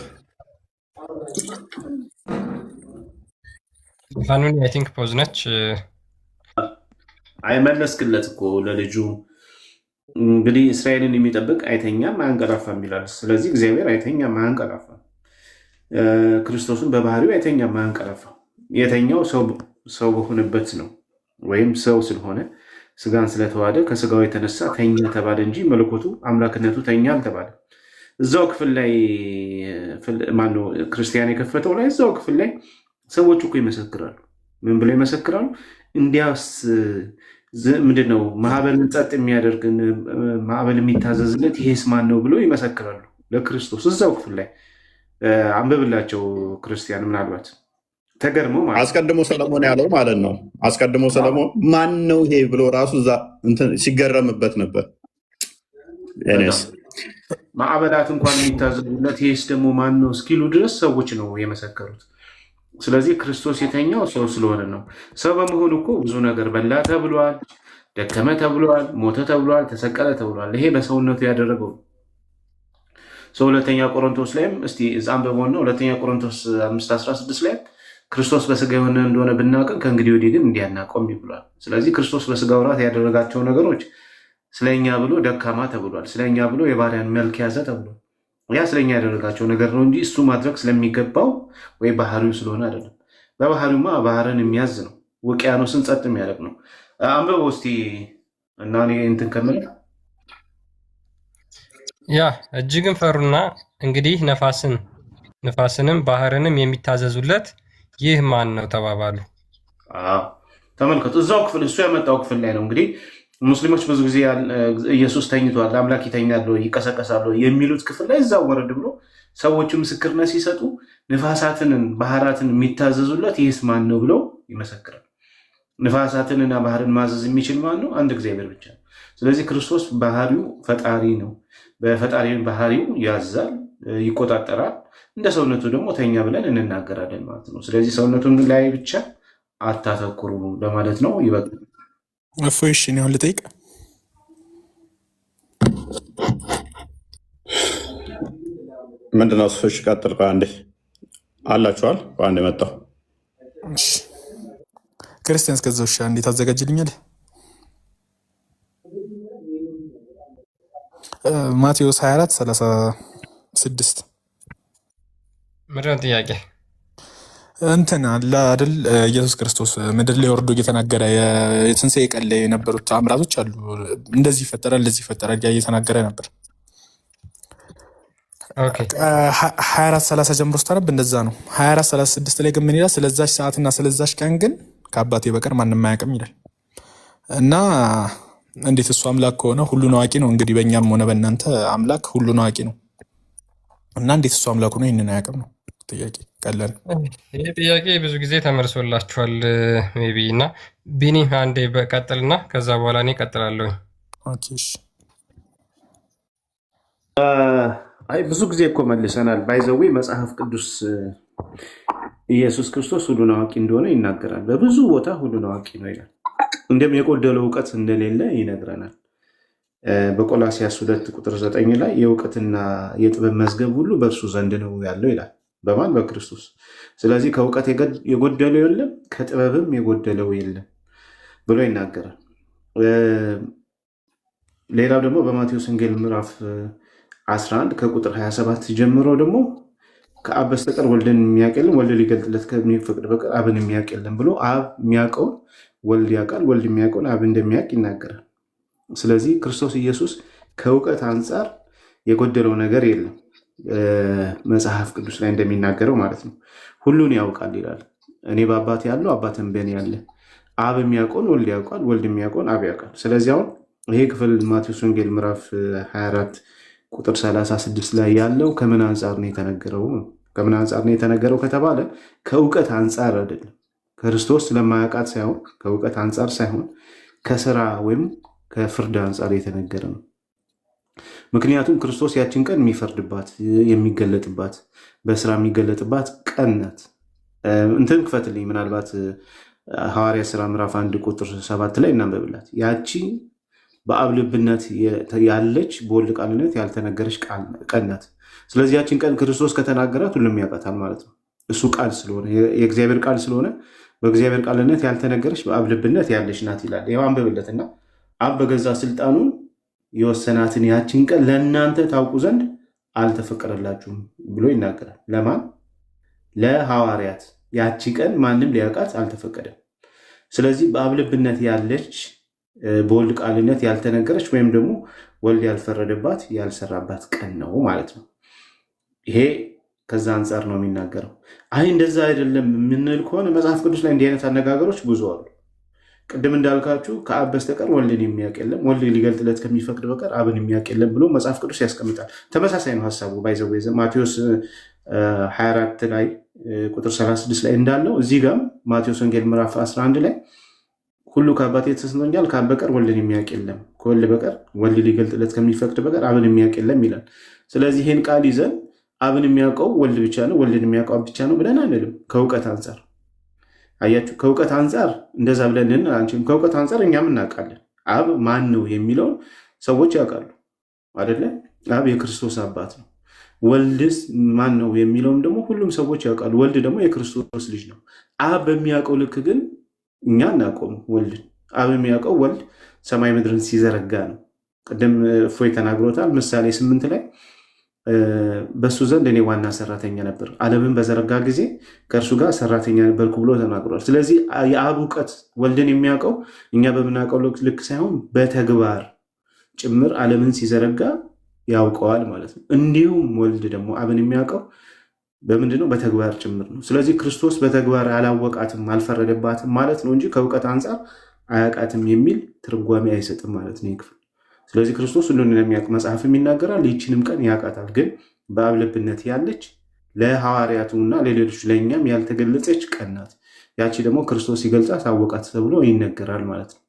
ሀኑን አይ ቲንክ ፖዝ ነች። አይመለስክለት እኮ ለልጁ እንግዲህ እስራኤልን የሚጠብቅ አይተኛም አያንቀላፋም ይላል። ስለዚህ እግዚአብሔር አይተኛም አያንቀላፋም። ክርስቶስን በባህሪው አይተኛም አያንቀላፋም። የተኛው ሰው በሆነበት ነው፣ ወይም ሰው ስለሆነ ስጋን ስለተዋደ ከስጋው የተነሳ ተኛ ተባለ እንጂ መለኮቱ አምላክነቱ ተኛ አልተባለ። እዛው ክፍል ላይ ማነው ክርስቲያን የከፈተው ላይ እዛው ክፍል ላይ ሰዎች እኮ ይመሰክራሉ። ምን ብለው ይመሰክራሉ? እንዲያስ ምንድን ነው ማዕበልን ጸጥ የሚያደርግን ማዕበል የሚታዘዝለት ይሄስ ማን ነው ብለው ይመሰክራሉ ለክርስቶስ። እዛው ክፍል ላይ አንብብላቸው ክርስቲያን፣ ምናልባት ተገርመው ማለት አስቀድሞ ሰለሞን ያለው ማለት ነው። አስቀድሞ ሰለሞን ማን ነው ይሄ ብሎ ራሱ እዛ ሲገረምበት ነበር። ማዕበላት እንኳን የሚታዘዙለት ይሄስ ደግሞ ማን ነው እስኪሉ ድረስ ሰዎች ነው የመሰከሩት። ስለዚህ ክርስቶስ የተኛው ሰው ስለሆነ ነው። ሰው በመሆኑ እኮ ብዙ ነገር በላ ተብሏል፣ ደከመ ተብሏል፣ ሞተ ተብሏል፣ ተሰቀለ ተብሏል። ይሄ በሰውነቱ ያደረገው ሰው። ሁለተኛ ቆሮንቶስ ላይም እስቲ እዛም በመሆን ሁለተኛ ቆሮንቶስ 5:16 ላይ ክርስቶስ በስጋ የሆነ እንደሆነ ብናውቅም ከእንግዲህ ወዲህ ግን እንዲያናቆም ይብሏል። ስለዚህ ክርስቶስ በስጋ ወራት ያደረጋቸው ነገሮች ስለኛ ብሎ ደካማ ተብሏል፣ ስለኛ ብሎ የባሪያን መልክ ያዘ ተብሏል። ያ ስለኛ ያደረጋቸው ነገር ነው እንጂ እሱ ማድረግ ስለሚገባው ወይ ባህሪው ስለሆነ አይደለም። በባህሪውማ ባህርን የሚያዝ ነው፣ ውቅያኖስን ጸጥ የሚያደርግ ነው። አንብበው እስቲ እና እኔ እንትን ከምል ያ እጅግን ፈሩና እንግዲህ ነፋስንም ባህርንም የሚታዘዙለት ይህ ማን ነው ተባባሉ። ተመልከቱ፣ እዛው ክፍል እሱ ያመጣው ክፍል ላይ ነው እንግዲህ ሙስሊሞች ብዙ ጊዜ ኢየሱስ ተኝቷል፣ አምላክ ይተኛል ይቀሰቀሳል የሚሉት ክፍል ላይ እዛው ወረድ ብሎ ሰዎቹ ምስክርነት ሲሰጡ ንፋሳትንን ባህራትን የሚታዘዙለት ይህስ ማን ነው ብለው ይመሰክራል። ንፋሳትንና ባህርን ማዘዝ የሚችል ማን ነው? አንድ እግዚአብሔር ብቻ ነው። ስለዚህ ክርስቶስ ባህሪው ፈጣሪ ነው። በፈጣሪ ባህሪው ያዛል፣ ይቆጣጠራል። እንደ ሰውነቱ ደግሞ ተኛ ብለን እንናገራለን ማለት ነው። ስለዚህ ሰውነቱን ላይ ብቻ አታተኩሩ ለማለት ነው። ይበቃል። እፎይ እኔ አሁን ልጠይቅ። ምንድነው? እሺ ቀጥል። አንዴ አላችኋል። አንዴ መጣሁ። ክርስቲያን እስከዛው እሺ፣ እንዴት አዘጋጅልኛል? ማቴዎስ 24:36 ምንድነው ጥያቄ? እንትን አለ አይደል? ኢየሱስ ክርስቶስ ምድር ላይ ወርዶ እየተናገረ የትንሣኤ ቀን ላይ የነበሩት ተአምራቶች አሉ። እንደዚህ ይፈጠራል፣ እንደዚህ ይፈጠራል እየተናገረ ነበር። 24:30 ጀምሮ ስታነብ እንደዛ ነው። 24:36 ላይ ግን ምን ይላል? ስለዛች ሰዓትና ስለዛች ቀን ግን ከአባቴ በቀር ማንም አያውቅም ይላል። እና እንዴት እሱ አምላክ ከሆነ ሁሉን አዋቂ ነው። እንግዲህ በእኛም ሆነ በእናንተ አምላክ ሁሉን አዋቂ ነው እና እንዴት እሱ አምላክ ሆኖ ይህንን አያውቅም ነው ጥያቄ። ቀላል ይህ ጥያቄ ብዙ ጊዜ ተመልሶላችኋል ሜይ ቢ። እና ቢኒ አንዴ በቀጥልና ከዛ በኋላ እኔ እቀጥላለሁ። አይ ብዙ ጊዜ እኮ መልሰናል። ባይዘዌ መጽሐፍ ቅዱስ ኢየሱስ ክርስቶስ ሁሉን አዋቂ እንደሆነ ይናገራል። በብዙ ቦታ ሁሉን አዋቂ ነው ይላል። እንደም የጎደለው እውቀት እንደሌለ ይነግረናል። በቆላሲያስ 2:9 ላይ የእውቀትና የጥበብ መዝገብ ሁሉ በእርሱ ዘንድ ነው ያለው ይላል። በማን? በክርስቶስ። ስለዚህ ከእውቀት የጎደለው የለም፣ ከጥበብም የጎደለው የለም ብሎ ይናገራል። ሌላው ደግሞ በማቴዎስ ወንጌል ምዕራፍ 11 ከቁጥር 27 ጀምሮ ደግሞ ከአብ በስተቀር ወልድን የሚያውቅ የለም፣ ወልድ ሊገልጥለት ከሚፈቅድ በቀር አብን የሚያውቅ የለም ብሎ አብ የሚያውቀውን ወልድ ያውቃል፣ ወልድ የሚያውቀውን አብ እንደሚያውቅ ይናገራል። ስለዚህ ክርስቶስ ኢየሱስ ከእውቀት አንጻር የጎደለው ነገር የለም። መጽሐፍ ቅዱስ ላይ እንደሚናገረው ማለት ነው። ሁሉን ያውቃል ይላል። እኔ በአባቴ ያለው አባትም በእኔ ያለ፣ አብ የሚያውቀውን ወልድ ያውቃል፣ ወልድ የሚያውቀውን አብ ያውቃል። ስለዚህ አሁን ይሄ ክፍል ማቴዎስ ወንጌል ምዕራፍ 24 ቁጥር 36 ላይ ያለው ከምን አንጻር ነው የተነገረው? ከምን አንጻር ነው የተነገረው ከተባለ ከእውቀት አንጻር አይደለም። ክርስቶስ ስለማያውቃት ሳይሆን ከእውቀት አንጻር ሳይሆን ከስራ ወይም ከፍርድ አንጻር የተነገረ ነው። ምክንያቱም ክርስቶስ ያችን ቀን የሚፈርድባት የሚገለጥባት በስራ የሚገለጥባት ቀን ናት። እንትን ክፈትልኝ ምናልባት ሐዋርያ ሥራ ምዕራፍ 1 ቁጥር 7 ላይ እናንበብላት። ያቺ በአብ ልብነት ያለች በወልድ ቃልነት ያልተነገረች ቀን ናት። ስለዚህ ያችን ቀን ክርስቶስ ከተናገራት ሁሉም ያውቃታል ማለት ነው። እሱ ቃል ስለሆነ የእግዚአብሔር ቃል ስለሆነ በእግዚአብሔር ቃልነት ያልተነገረች በአብ ልብነት ያለች ናት ይላል። ይኸው አንብብለትና አብ በገዛ ስልጣኑ የወሰናትን ያችን ቀን ለእናንተ ታውቁ ዘንድ አልተፈቀደላችሁም ብሎ ይናገራል። ለማን? ለሐዋርያት። ያቺ ቀን ማንም ሊያውቃት አልተፈቀደም። ስለዚህ በአብ ልብነት ያለች በወልድ ቃልነት ያልተነገረች ወይም ደግሞ ወልድ ያልፈረደባት ያልሰራባት ቀን ነው ማለት ነው። ይሄ ከዛ አንጻር ነው የሚናገረው። አይ እንደዛ አይደለም የምንል ከሆነ መጽሐፍ ቅዱስ ላይ እንዲህ አይነት አነጋገሮች ብዙ አሉ። ቅድም እንዳልካችሁ ከአብ በስተቀር ወልድን የሚያውቅ የለም፣ ወልድ ሊገልጥለት ከሚፈቅድ በቀር አብን የሚያውቅ የለም ብሎ መጽሐፍ ቅዱስ ያስቀምጣል። ተመሳሳይ ነው ሀሳቡ። ባይዘወይዘ ማቴዎስ 24 ላይ ቁጥር 36 ላይ እንዳለው እዚህ ጋም ማቴዎስ ወንጌል ምዕራፍ 11 ላይ ሁሉ ከአባቴ ተሰጥቶኛል፣ ከአብ በቀር ወልድን የሚያውቅ የለም፣ ከወልድ በቀር ወልድ ሊገልጥለት ከሚፈቅድ በቀር አብን የሚያውቅ የለም ይላል። ስለዚህ ይህን ቃል ይዘን አብን የሚያውቀው ወልድ ብቻ ነው፣ ወልድን የሚያውቀው ብቻ ነው ብለን አንልም። ከእውቀት አንጻር አያችሁ፣ ከእውቀት አንጻር እንደዛ ብለን አንችልም። ከእውቀት አንጻር እኛም እናውቃለን። አብ ማን ነው የሚለውን ሰዎች ያውቃሉ አይደለ? አብ የክርስቶስ አባት ነው። ወልድስ ማን ነው የሚለውም ደግሞ ሁሉም ሰዎች ያውቃሉ። ወልድ ደግሞ የክርስቶስ ልጅ ነው። አብ በሚያውቀው ልክ ግን እኛ እናቆም ወልድን። አብ የሚያውቀው ወልድ ሰማይ ምድርን ሲዘረጋ ነው። ቅድም እፎይ ተናግሮታል። ምሳሌ 8 ላይ በሱ ዘንድ እኔ ዋና ሰራተኛ ነበር፣ ዓለምን በዘረጋ ጊዜ ከእርሱ ጋር ሰራተኛ ነበርኩ ብሎ ተናግሯል። ስለዚህ የአብ እውቀት ወልድን የሚያውቀው እኛ በምናውቀው ልክ ሳይሆን በተግባር ጭምር ዓለምን ሲዘረጋ ያውቀዋል ማለት ነው። እንዲሁም ወልድ ደግሞ አብን የሚያውቀው በምንድነው? በተግባር ጭምር ነው። ስለዚህ ክርስቶስ በተግባር አላወቃትም አልፈረደባትም ማለት ነው እንጂ ከእውቀት አንጻር አያውቃትም የሚል ትርጓሜ አይሰጥም ማለት ነው ይክፍል። ስለዚህ ክርስቶስ ሁሉን የሚያውቅ መጽሐፍም ይናገራል። ይህችንም ቀን ያውቃታል። ግን በአብ ልብነት ያለች ለሐዋርያቱና ለሌሎች ለእኛም ያልተገለጸች ቀን ናት። ያቺ ደግሞ ክርስቶስ ሲገልጻት አወቃት ተብሎ ይነገራል ማለት ነው።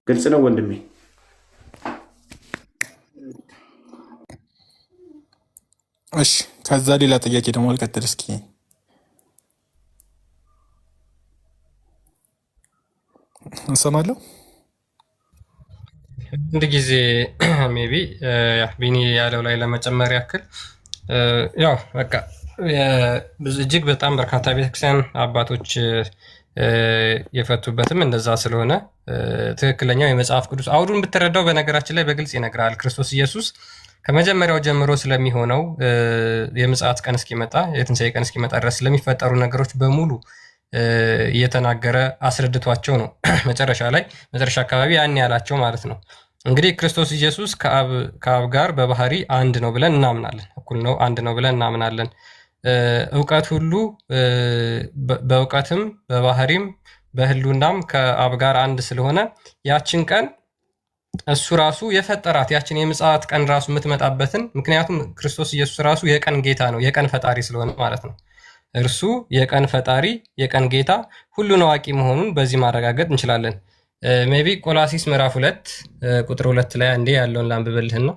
ግልጽ ነው ወንድሜ? እሺ፣ ከዛ ሌላ ጥያቄ ደግሞ ልቀጥል እስኪ። እንሰማለሁ። አንድ ጊዜ ሜቢ ቢኒ ያለው ላይ ለመጨመር ያክል ያው በቃ እጅግ በጣም በርካታ ቤተክርስቲያን አባቶች የፈቱበትም እንደዛ ስለሆነ ትክክለኛው የመጽሐፍ ቅዱስ አውዱን ብትረዳው በነገራችን ላይ በግልጽ ይነግራል። ክርስቶስ ኢየሱስ ከመጀመሪያው ጀምሮ ስለሚሆነው የምጽአት ቀን እስኪመጣ የትንሣኤ ቀን እስኪመጣ ድረስ ስለሚፈጠሩ ነገሮች በሙሉ እየተናገረ አስረድቷቸው ነው መጨረሻ አካባቢ ያን ያላቸው ማለት ነው። እንግዲህ ክርስቶስ ኢየሱስ ከአብ ጋር በባህሪ አንድ ነው ብለን እናምናለን። እኩል ነው፣ አንድ ነው ብለን እናምናለን። እውቀት ሁሉ በእውቀትም በባህሪም በህሉናም ከአብ ጋር አንድ ስለሆነ ያችን ቀን እሱ ራሱ የፈጠራት ያችን የምጽአት ቀን ራሱ የምትመጣበትን ምክንያቱም ክርስቶስ ኢየሱስ ራሱ የቀን ጌታ ነው፣ የቀን ፈጣሪ ስለሆነ ማለት ነው። እርሱ የቀን ፈጣሪ የቀን ጌታ ሁሉን አዋቂ መሆኑን በዚህ ማረጋገጥ እንችላለን። ሜቢ ቆላሲስ ምዕራፍ 2 ቁጥር 2 ላይ አንዴ ያለውን ላንብብልህን ነው።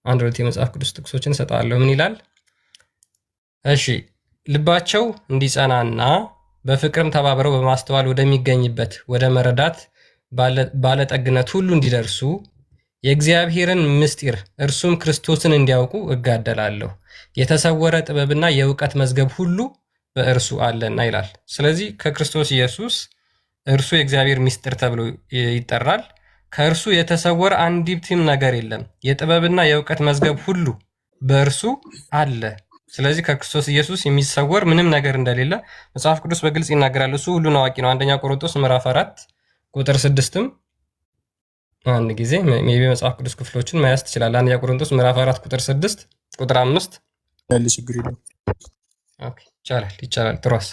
አንድ ሁለት የመጽሐፍ ቅዱስ ጥቅሶችን እሰጣለሁ። ምን ይላል? እሺ፣ ልባቸው እንዲጸናና በፍቅርም ተባብረው በማስተዋል ወደሚገኝበት ወደ መረዳት ባለጠግነት ሁሉ እንዲደርሱ የእግዚአብሔርን ምስጢር እርሱም ክርስቶስን እንዲያውቁ እጋደላለሁ። የተሰወረ ጥበብና የእውቀት መዝገብ ሁሉ በእርሱ አለና ይላል። ስለዚህ ከክርስቶስ ኢየሱስ እርሱ የእግዚአብሔር ምስጢር ተብሎ ይጠራል። ከእርሱ የተሰወረ አንዲትም ነገር የለም። የጥበብና የእውቀት መዝገብ ሁሉ በእርሱ አለ። ስለዚህ ከክርስቶስ ኢየሱስ የሚሰወር ምንም ነገር እንደሌለ መጽሐፍ ቅዱስ በግልጽ ይናገራል። እሱ ሁሉን አዋቂ ነው። አንደኛ ቆሮንቶስ ምዕራፍ 4 ቁጥር 6ም አንድ ጊዜ ሜቢ መጽሐፍ ቅዱስ ክፍሎችን መያዝ ትችላለህ። አንደኛ ቆሮንቶስ ምዕራፍ 4 ቁጥር 6 ቁጥር 5 ያለ ችግር የለም። ኦኬ፣ ይቻላል። ጥሩስ።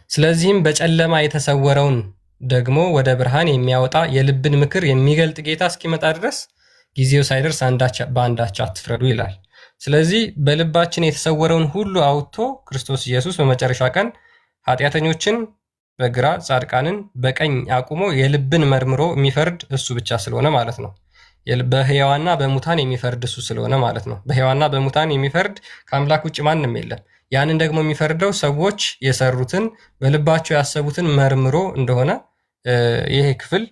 ስለዚህም በጨለማ የተሰወረውን ደግሞ ወደ ብርሃን የሚያወጣ የልብን ምክር የሚገልጥ ጌታ እስኪመጣ ድረስ ጊዜው ሳይደርስ በአንዳች አትፍረዱ ይላል። ስለዚህ በልባችን የተሰወረውን ሁሉ አውጥቶ ክርስቶስ ኢየሱስ በመጨረሻ ቀን ኃጢአተኞችን በግራ ጻድቃንን በቀኝ አቁሞ የልብን መርምሮ የሚፈርድ እሱ ብቻ ስለሆነ ማለት ነው። በሕያዋንና በሙታን የሚፈርድ እሱ ስለሆነ ማለት ነው። በሕያዋንና በሙታን የሚፈርድ ከአምላክ ውጭ ማንም የለም። ያንን ደግሞ የሚፈርደው ሰዎች የሰሩትን በልባቸው ያሰቡትን መርምሮ እንደሆነ ይሄ ክፍል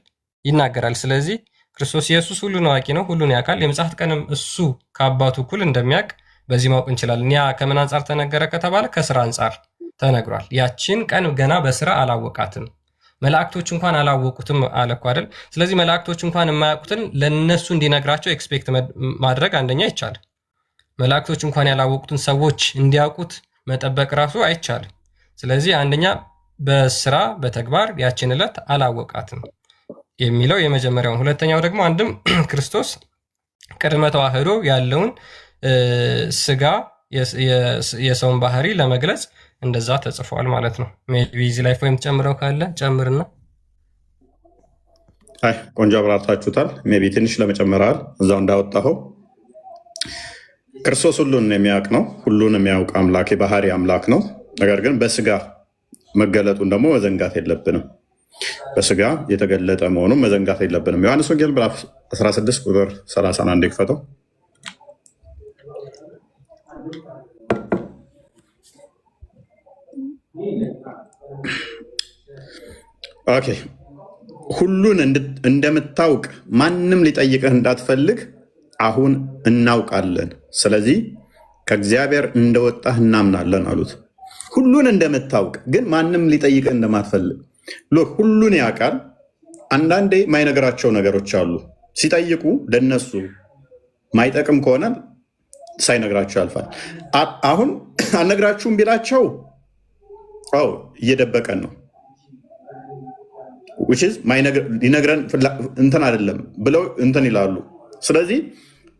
ይናገራል። ስለዚህ ክርስቶስ ኢየሱስ ሁሉን አዋቂ ነው፣ ሁሉን ያውቃል። የምጽአት ቀንም እሱ ከአባቱ እኩል እንደሚያውቅ በዚህ ማወቅ እንችላለን። ያ ከምን አንጻር ተነገረ ከተባለ ከስራ አንጻር ተነግሯል። ያችን ቀን ገና በስራ አላወቃትም፣ መላእክቶች እንኳን አላወቁትም አለ እኮ አይደል? ስለዚህ መላእክቶች እንኳን የማያውቁትን ለነሱ እንዲነግራቸው ኤክስፔክት ማድረግ አንደኛ አይቻልም። መላእክቶች እንኳን ያላወቁትን ሰዎች እንዲያውቁት መጠበቅ ራሱ አይቻልም። ስለዚህ አንደኛ በስራ በተግባር ያችን ዕለት አላወቃትም የሚለው የመጀመሪያውን። ሁለተኛው ደግሞ አንድም ክርስቶስ ቅድመ ተዋህዶ ያለውን ስጋ የሰውን ባህሪ ለመግለጽ እንደዛ ተጽፏል ማለት ነው። ሜቢ እዚህ ላይ ፎይም ጨምረው ካለ ጨምርና። አይ ቆንጆ አብራርታችሁታል። ሜቢ ትንሽ ለመጨመራል እዛው እንዳወጣኸው ክርስቶስ ሁሉን የሚያውቅ ነው። ሁሉን የሚያውቅ አምላክ የባህሪ አምላክ ነው። ነገር ግን በስጋ መገለጡን ደግሞ መዘንጋት የለብንም። በስጋ የተገለጠ መሆኑን መዘንጋት የለብንም። ዮሐንስ ወንጌል ምዕራፍ 16 ቁጥር 31 ይክፈተው። ኦኬ። ሁሉን እንደምታውቅ ማንም ሊጠይቅህ እንዳትፈልግ አሁን እናውቃለን። ስለዚህ ከእግዚአብሔር እንደወጣህ እናምናለን አሉት። ሁሉን እንደምታውቅ ግን ማንም ሊጠይቅህ እንደማትፈልግ ሎክ ሁሉን ያውቃል። አንዳንዴ ማይነግራቸው ነገሮች አሉ። ሲጠይቁ ለነሱ ማይጠቅም ከሆነ ሳይነግራቸው ያልፋል። አሁን አልነግራችሁም ቢላቸው እየደበቀን ነው ሊነግረን እንትን አይደለም ብለው እንትን ይላሉ። ስለዚህ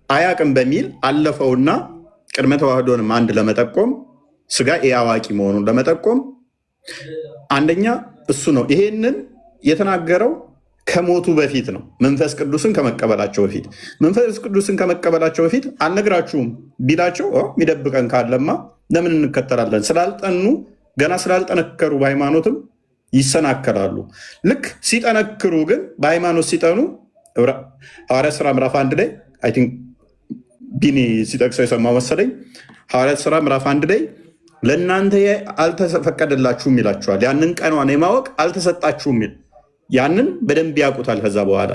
አያቅም በሚል አለፈውና ቅድመ ተዋህዶንም አንድ ለመጠቆም ስጋ አዋቂ መሆኑን ለመጠቆም አንደኛ እሱ ነው። ይሄንን የተናገረው ከሞቱ በፊት ነው። መንፈስ ቅዱስን ከመቀበላቸው በፊት መንፈስ ቅዱስን ከመቀበላቸው በፊት አልነግራችሁም ቢላቸው የሚደብቀን ካለማ ለምን እንከተላለን? ስላልጠኑ ገና ስላልጠነከሩ በሃይማኖትም ይሰናከላሉ። ልክ ሲጠነክሩ ግን በሃይማኖት ሲጠኑ ሐዋርያት ሥራ ምዕራፍ 1 ላይ አይ ቲንክ ቢኒ ሲጠቅሰው የሰማው መሰለኝ። ሐዋርያት ሥራ ምዕራፍ 1 ላይ ለእናንተ አልተፈቀደላችሁም ይላችኋል። ያንን ቀኗን የማወቅ አልተሰጣችሁም ይል ያንን በደንብ ያውቁታል። ከዛ በኋላ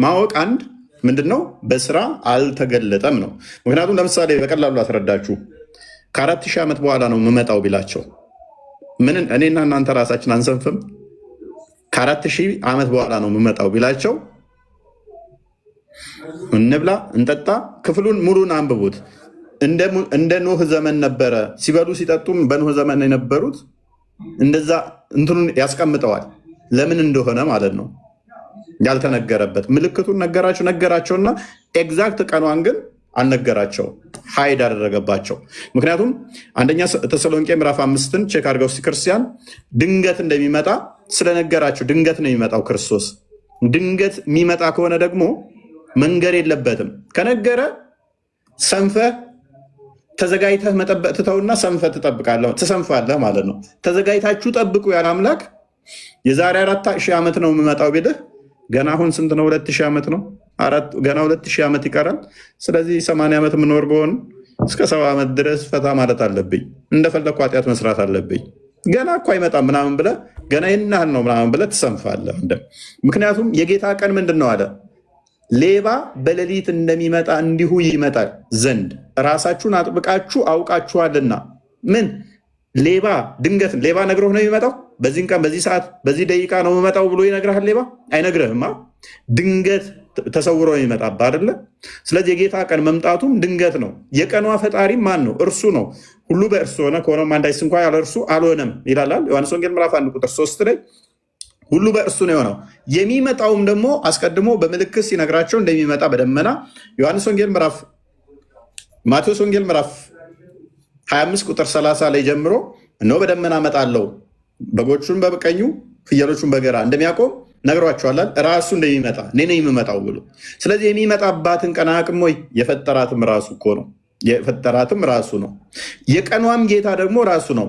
ማወቅ አንድ ምንድነው? በስራ አልተገለጠም ነው። ምክንያቱም ለምሳሌ በቀላሉ አስረዳችሁ ከ4000 ዓመት በኋላ ነው የምመጣው ቢላቸው ምንን እኔና እናንተ ራሳችን አንሰንፍም? ከ4000 ዓመት በኋላ ነው የምመጣው ቢላቸው እንብላ እንጠጣ፣ ክፍሉን ሙሉን አንብቡት። እንደ ኖህ ዘመን ነበረ። ሲበሉ ሲጠጡም በኖህ ዘመን የነበሩት እንደዛ እንትኑን ያስቀምጠዋል። ለምን እንደሆነ ማለት ነው ያልተነገረበት። ምልክቱን ነገራቸውና ኤግዛክት ቀኗን ግን አልነገራቸው፣ ሀይድ አደረገባቸው። ምክንያቱም አንደኛ ተሰሎንቄ ምዕራፍ 5ን ቼክ አድርገው ክርስቲያን ድንገት እንደሚመጣ ስለነገራቸው፣ ድንገት ነው የሚመጣው ክርስቶስ። ድንገት የሚመጣ ከሆነ ደግሞ መንገር የለበትም። ከነገረ ሰንፈህ ተዘጋጅተህ መጠበቅ ትተውና ሰንፈህ ትሰንፋለህ ማለት ነው። ተዘጋጅታችሁ ጠብቁ ያለ አምላክ የዛሬ 4000 ዓመት ነው የምመጣው ቢልህ ገና አሁን ስንት ነው? 2000 ዓመት ነው። ገና 2000 ዓመት ይቀራል። ስለዚህ 80 ዓመት የምኖር በሆን እስከ 70 ዓመት ድረስ ፈታ ማለት አለብኝ። እንደፈለግኩ ኃጢአት መስራት አለብኝ። ገና እኮ አይመጣም ምናምን ብለህ ገና ይህን ያህል ነው ምናምን ብለህ ትሰንፋለህ። ምክንያቱም የጌታ ቀን ምንድን ነው አለ? ሌባ በሌሊት እንደሚመጣ እንዲሁ ይመጣል ዘንድ ራሳችሁን አጥብቃችሁ አውቃችኋልና። ምን ሌባ ድንገት ሌባ ነግሮህ ነው የሚመጣው? በዚህን ቀን በዚህ ሰዓት በዚህ ደቂቃ ነው የምመጣው ብሎ ይነግርሃል? ሌባ አይነግርህማ። ድንገት ተሰውሮ የሚመጣብህ አይደለ? ስለዚህ የጌታ ቀን መምጣቱም ድንገት ነው። የቀኗ ፈጣሪ ማን ነው? እርሱ ነው። ሁሉ በእርሱ ሆነ፣ ከሆነም አንዳች እንኳ ያለ እርሱ አልሆነም ይላል ዮሐንስ ወንጌል ምዕራፍ 1 ቁጥር 3 ላይ ሁሉ በእርሱ ነው የሆነው። የሚመጣውም ደግሞ አስቀድሞ በምልክት ሲነግራቸው እንደሚመጣ በደመና ማቴዎስ ወንጌል ምዕራፍ 25 ቁጥር 30 ላይ ጀምሮ እነሆ በደመና እመጣለሁ፣ በጎቹን በቀኙ ፍየሎቹን በግራ እንደሚያቆም ነግሯቸዋል። ራሱ እንደሚመጣ እኔ ነኝ የምመጣው ብሎ። ስለዚህ የሚመጣባትን ቀን አያውቅም ወይ? የፈጠራትም ራሱ እኮ ነው። የፈጠራትም ራሱ ነው። የቀኗም ጌታ ደግሞ ራሱ ነው።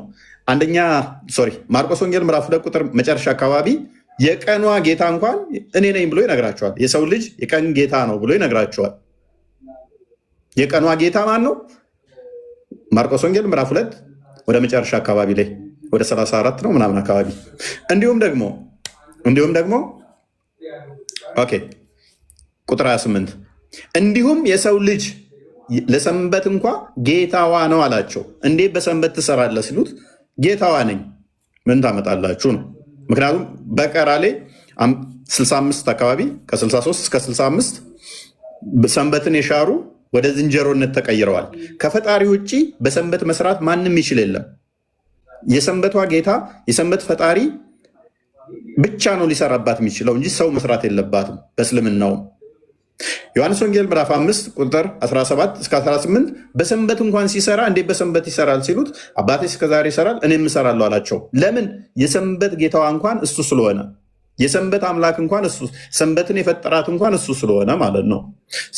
ማርቆስ ወንጌል ምዕራፍ 2 ቁጥር መጨረሻ አካባቢ የቀኗ ጌታ እንኳን እኔ ነኝ ብሎ ይነግራቸዋል። የሰው ልጅ የቀን ጌታ ነው ብሎ ይነግራቸዋል። የቀኗ ጌታ ማን ነው? ማርቆስ ወንጌል ምዕራፍ 2 ወደ መጨረሻ አካባቢ ላይ ወደ 34 ነው ምናምን አካባቢ እንዲሁም ደግሞ ቁጥር 28 እንዲሁም የሰው ልጅ ለሰንበት እንኳ ጌታዋ ነው አላቸው። እንዴት በሰንበት ትሰራለህ ሲሉት ጌታዋ ነኝ ምን ታመጣላችሁ ነው። ምክንያቱም በቀራ ላይ 65 አካባቢ ከ63 እስከ 65 ሰንበትን የሻሩ ወደ ዝንጀሮነት ተቀይረዋል። ከፈጣሪ ውጭ በሰንበት መስራት ማንም ይችል የለም። የሰንበቷ ጌታ የሰንበት ፈጣሪ ብቻ ነው ሊሰራባት የሚችለው እንጂ ሰው መስራት የለባትም። በእስልምናው ዮሐንስ ወንጌል ምዕራፍ 5 ቁጥር 17 እስከ 18 በሰንበት እንኳን ሲሰራ እንዴት በሰንበት ይሰራል ሲሉት አባቴ እስከዛሬ ይሰራል እኔም እሰራለሁ አላቸው። ለምን? የሰንበት ጌታዋ እንኳን እሱ ስለሆነ፣ የሰንበት አምላክ እንኳን እሱ፣ ሰንበትን የፈጠራት እንኳን እሱ ስለሆነ ማለት ነው።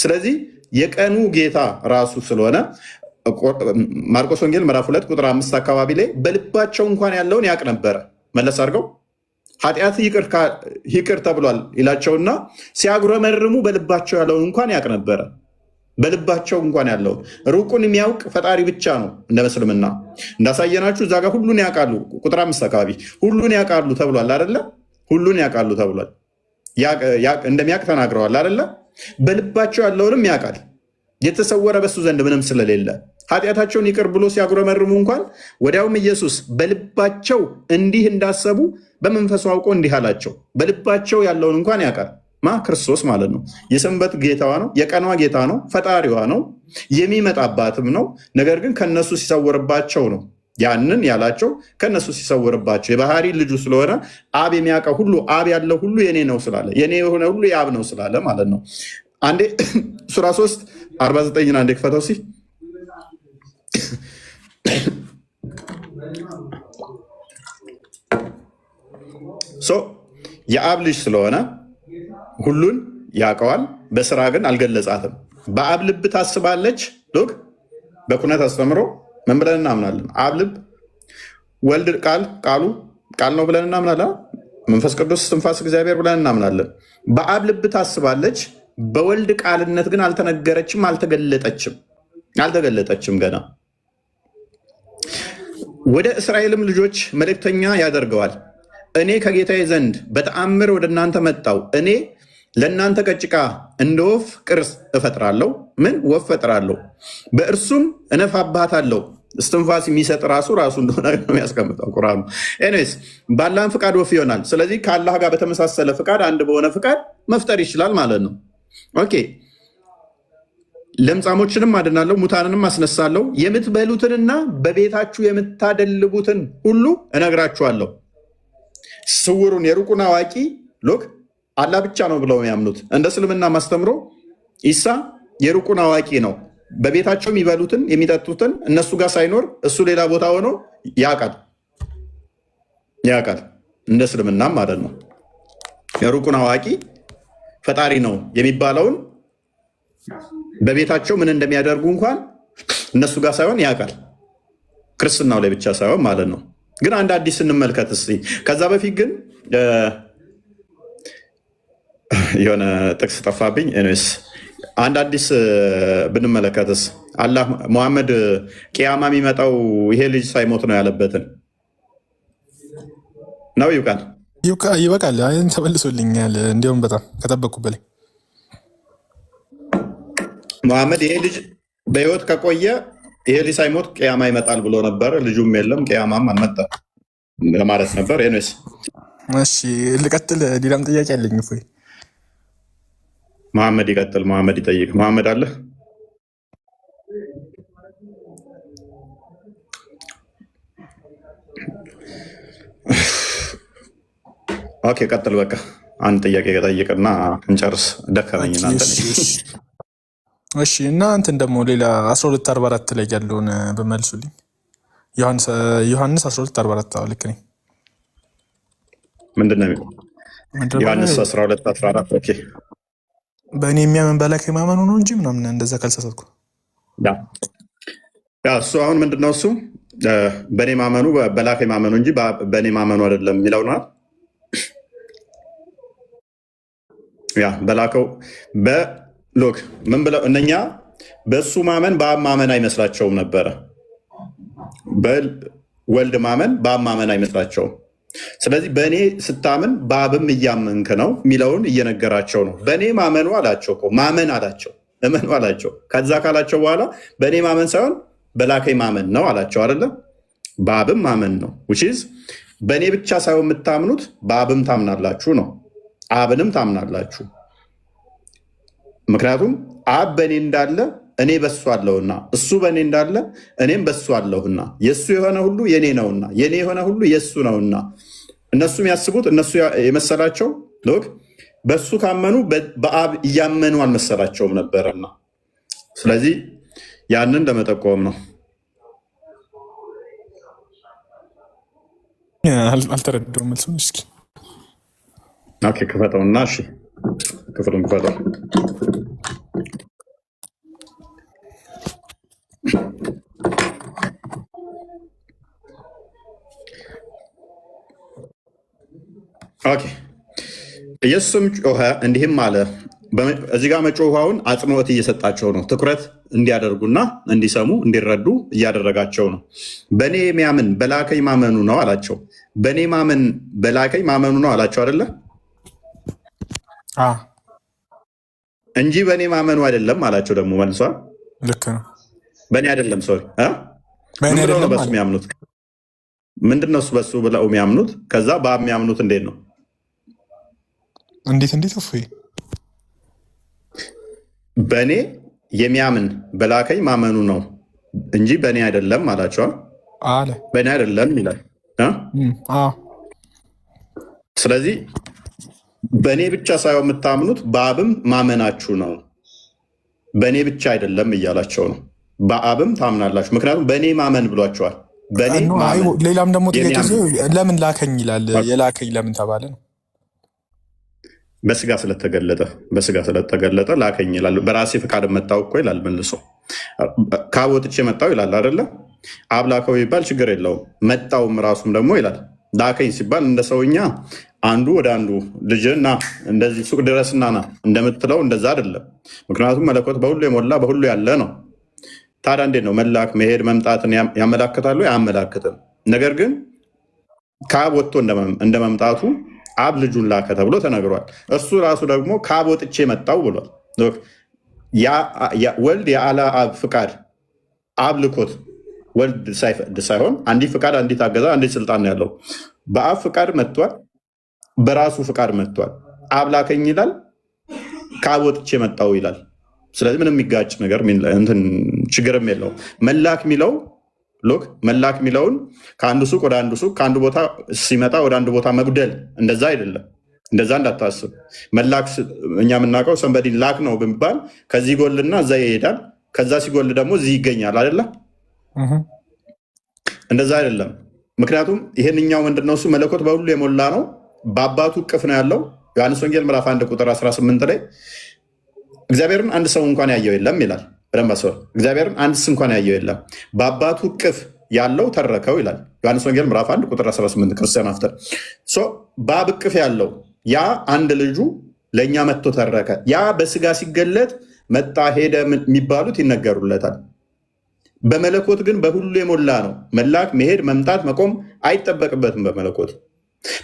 ስለዚህ የቀኑ ጌታ ራሱ ስለሆነ ማርቆስ ወንጌል ምዕራፍ 2 ቁጥር 5 አካባቢ ላይ በልባቸው እንኳን ያለውን ያውቅ ነበረ። መለስ አድርገው ኃጢአት ይቅር ተብሏል ይላቸውና ሲያጉረመርሙ በልባቸው ያለውን እንኳን ያውቅ ነበረ። በልባቸው እንኳን ያለውን ሩቁን የሚያውቅ ፈጣሪ ብቻ ነው። እንደ እስልምና እንዳሳየናችሁ እዛ ጋር ሁሉን ያውቃሉ። ቁጥር 5 አካባቢ ሁሉን ያውቃሉ ተብሏል አይደለ? ሁሉን ያውቃሉ ተብሏል። እንደሚያውቅ ተናግረዋል አይደለ? በልባቸው ያለውንም ያውቃል። የተሰወረ በሱ ዘንድ ምንም ስለሌለ ኃጢአታቸውን ይቅር ብሎ ሲያጉረመርሙ እንኳን ወዲያውም ኢየሱስ በልባቸው እንዲህ እንዳሰቡ በመንፈሱ አውቆ እንዲህ አላቸው። በልባቸው ያለውን እንኳን ያውቃል። ክርስቶስ ማለት ነው። የሰንበት ጌታዋ ነው። የቀኗ ጌታ ነው። ፈጣሪዋ ነው። የሚመጣባትም ነው። ነገር ግን ከነሱ ሲሰወርባቸው ነው ያንን ያላቸው። ከነሱ ሲሰወርባቸው የባህሪ ልጁ ስለሆነ አብ የሚያውቀው ሁሉ አብ ያለው ሁሉ የኔ ነው ስላለ የኔ የሆነ ሁሉ የአብ ነው ስላለ ማለት ነው። አንዴ ሱራ 3 49 አንዴ ክፈተው ሲ የአብ ልጅ ስለሆነ ሁሉን ያውቀዋል። በስራ ግን አልገለጻትም። በአብ ልብ ታስባለች። ሎክ በኩነት አስተምሮ ምን ብለን እናምናለን? አብ ልብ፣ ወልድ ቃል ነው ብለን እናምናለን። መንፈስ ቅዱስ ትንፋስ እግዚአብሔር ብለን እናምናለን። በአብ ልብ ታስባለች። በወልድ ቃልነት ግን አልተነገረችም፣ አልተገለጠችም ገና። ወደ እስራኤልም ልጆች መልእክተኛ ያደርገዋል። እኔ ከጌታዬ ዘንድ በተአምር ወደ እናንተ መጣው። እኔ ለእናንተ ከጭቃ እንደ ወፍ ቅርጽ እፈጥራለሁ። ምን ወፍ ፈጥራለሁ፣ በእርሱም እነፋባታለሁ። እስትንፋስ የሚሰጥ ራሱ እንደሆነ የሚያስቀምጠው ቁርአኑ። ኤኒዌይስ ባላህም ፍቃድ ወፍ ይሆናል። ስለዚህ ከአላህ ጋር በተመሳሰለ ፍቃድ፣ አንድ በሆነ ፍቃድ መፍጠር ይችላል ማለት ነው። ኦኬ። ለምጻሞችንም አድናለሁ፣ ሙታንንም አስነሳለሁ። የምትበሉትንና በቤታችሁ የምታደልቡትን ሁሉ እነግራችኋለሁ። ስውሩን የሩቁን አዋቂ ሎክ አላህ ብቻ ነው ብለው የሚያምኑት እንደ እስልምና ማስተምሮ ኢሳ የሩቁን አዋቂ ነው። በቤታቸው የሚበሉትን የሚጠጡትን እነሱ ጋር ሳይኖር እሱ ሌላ ቦታ ሆኖ ያውቃል። እንደ እስልምናም ማለት ነው። የሩቁን አዋቂ ፈጣሪ ነው የሚባለውን በቤታቸው ምን እንደሚያደርጉ እንኳን እነሱ ጋር ሳይሆን ያውቃል። ክርስትናው ላይ ብቻ ሳይሆን ማለት ነው። ግን አንድ አዲስ እንመልከት እስኪ። ከዛ በፊት ግን የሆነ ጥቅስ ጠፋብኝ። ኤኒዌይስ አንድ አዲስ ብንመለከትስ አላህ ሙሐመድ ቅያማ የሚመጣው ይሄ ልጅ ሳይሞት ነው ያለበትን ነው። ይበቃል። ተመልሶልኛል። እንዲሁም በጣም ከጠበቅኩ በላይ ሙሐመድ ይሄ ልጅ በህይወት ከቆየ ይሄ ልጅ ሳይሞት ቅያማ ይመጣል ብሎ ነበር። ልጁም የለም ቅያማም አልመጣም ለማለት ነበር። ኤኒዌይስ እሺ ልቀጥል። ሌላም ጥያቄ አለኝ። እፎይ መሐመድ ይቀጥል። መሐመድ ይጠይቅ። መሐመድ አለ። ኦኬ ቀጥል። በቃ አንድ ጥያቄ ጠይቅና እንጨርስ። ደከመኝ እናንተ። እሺ እና እንትን ደግሞ ሌላ 1244 ላይ ያለውን በመልሱልኝ። ዮሐንስ 1244 ልክ ነኝ? ምንድን ነው ዮሐንስ 1214? ኦኬ በእኔ የሚያምን በላከኝ ማመኑ ነው እንጂ ምናምን እንደዛ ካልተሳሳትኩ እሱ አሁን ምንድነው እሱ በእኔ ማመኑ በላከኝ ማመኑ እንጂ በእኔ ማመኑ አይደለም የሚለው ነው። ያ በላከው በሎክ ምን ብለው እነኛ በእሱ ማመን በአብ ማመን አይመስላቸውም ነበረ። በወልድ ማመን በአብ ማመን አይመስላቸውም። ስለዚህ በእኔ ስታምን በአብም እያመንክ ነው የሚለውን እየነገራቸው ነው። በእኔ ማመኑ አላቸው እኮ ማመን አላቸው እመኑ አላቸው። ከዛ ካላቸው በኋላ በእኔ ማመን ሳይሆን በላከኝ ማመን ነው አላቸው አይደለ? በአብም ማመን ነው which is በእኔ ብቻ ሳይሆን የምታምኑት በአብም ታምናላችሁ ነው። አብንም ታምናላችሁ። ምክንያቱም አብ በእኔ እንዳለ እኔ በሱ አለሁና እሱ በእኔ እንዳለ እኔም በሱ አለሁና የእሱ የሆነ ሁሉ የኔ ነውና የኔ የሆነ ሁሉ የእሱ ነውና እነሱ የሚያስቡት እነሱ የመሰላቸው ሎክ በሱ ካመኑ በአብ እያመኑ አልመሰላቸውም ነበረና ስለዚህ ያንን ለመጠቆም ነው። አልተረዳሁም መልሱን። እስኪ ኦኬ ክፈተውና እሺ ክፍሉን ክፈተው። ኦኬ ኢየሱስም ጮኸ እንዲህም አለ። እዚህ ጋር መጮኋውን አጽንኦት እየሰጣቸው ነው። ትኩረት እንዲያደርጉና እንዲሰሙ እንዲረዱ እያደረጋቸው ነው። በእኔ የሚያምን በላከኝ ማመኑ ነው አላቸው። በእኔ ማመን በላከኝ ማመኑ ነው አላቸው አይደለ እንጂ በእኔ ማመኑ አይደለም አላቸው። ደግሞ መልሷል። ልክ ነው። በእኔ አይደለም ሶሪ ምንድነው በሱ የሚያምኑት? ምንድነው በሱ ብለው የሚያምኑት? ከዛ በአብ የሚያምኑት እንዴት ነው? እንዴት እፎይ በእኔ የሚያምን በላከኝ ማመኑ ነው እንጂ በእኔ አይደለም አላቸዋል አለ። በእኔ አይደለም ይላል። ስለዚህ በእኔ ብቻ ሳይሆን የምታምኑት በአብም ማመናችሁ ነው። በእኔ ብቻ አይደለም እያላቸው ነው። በአብም ታምናላችሁ። ምክንያቱም በእኔ ማመን ብሏቸዋል። ሌላም ደግሞ ጥያቄ ለምን ላከኝ ይላል። የላከኝ ለምን ተባለ ነው? በስጋ ስለተገለጠ ላከኝ ይላል። በራሴ ፍቃድ መጣው እኮ ይላል መልሶ። ከአብ ወጥቼ መጣው ይላል አይደለ? አብ ላከው ይባል ችግር የለውም። መጣውም ራሱም ደግሞ ይላል። ላከኝ ሲባል እንደ ሰውኛ አንዱ ወደ አንዱ ልጅና እንደዚህ ሱቅ ድረስና ና እንደምትለው እንደዛ አይደለም። ምክንያቱም መለኮት በሁሉ የሞላ በሁሉ ያለ ነው። ታዲያ እንዴት ነው መላክ መሄድ መምጣትን ያመላክታሉ? አያመላክትም። ነገር ግን ከአብ ወጥቶ እንደመምጣቱ አብ ልጁን ላከ ተብሎ ተነግሯል። እሱ ራሱ ደግሞ ከአብ ወጥቼ መጣው ብሏል። ወልድ ያለ አብ ፍቃድ አብ ልኮት ወልድ ሳይሆን አንዲት ፍቃድ አንዲት አገዛ አንዲት ስልጣን ያለው በአብ ፍቃድ መጥቷል። በራሱ ፍቃድ መጥቷል። አብ ላከኝ ይላል፣ ከአብ ወጥቼ መጣው ይላል። ስለዚህ ምንም የሚጋጭ ነገር ችግርም የለውም። መላክ የሚለው ሎክ መላክ የሚለውን ከአንዱ ሱቅ ወደ አንዱ ሱቅ ከአንዱ ቦታ ሲመጣ ወደ አንዱ ቦታ መጉደል እንደዛ አይደለም። እንደዛ እንዳታስብ። መላክ እኛ የምናውቀው ሰንበዲን ላክ ነው በሚባል ከዚህ ጎልና እዛ ይሄዳል፣ ከዛ ሲጎል ደግሞ እዚህ ይገኛል አይደለም። እንደዛ አይደለም። ምክንያቱም ይሄንኛው ምንድነው እሱ መለኮት በሁሉ የሞላ ነው። በአባቱ እቅፍ ነው ያለው። ዮሐንስ ወንጌል ምዕራፍ 1 ቁጥር 18 ላይ እግዚአብሔርን አንድ ሰው እንኳን ያየው የለም ይላል። በደንብ አስበው። እግዚአብሔርን አንድስ እንኳን ያየው የለም፣ በአባቱ እቅፍ ያለው ተረከው ይላል። ዮሐንስ ወንጌል ምዕራፍ 1 ቁጥር 18 ክርስቲያን አፍተር በአብ እቅፍ ያለው ያ አንድ ልጁ ለእኛ መጥቶ ተረከ። ያ በስጋ ሲገለጥ መጣ ሄደ የሚባሉት ይነገሩለታል። በመለኮት ግን በሁሉ የሞላ ነው። መላክ መሄድ መምጣት መቆም አይጠበቅበትም በመለኮት።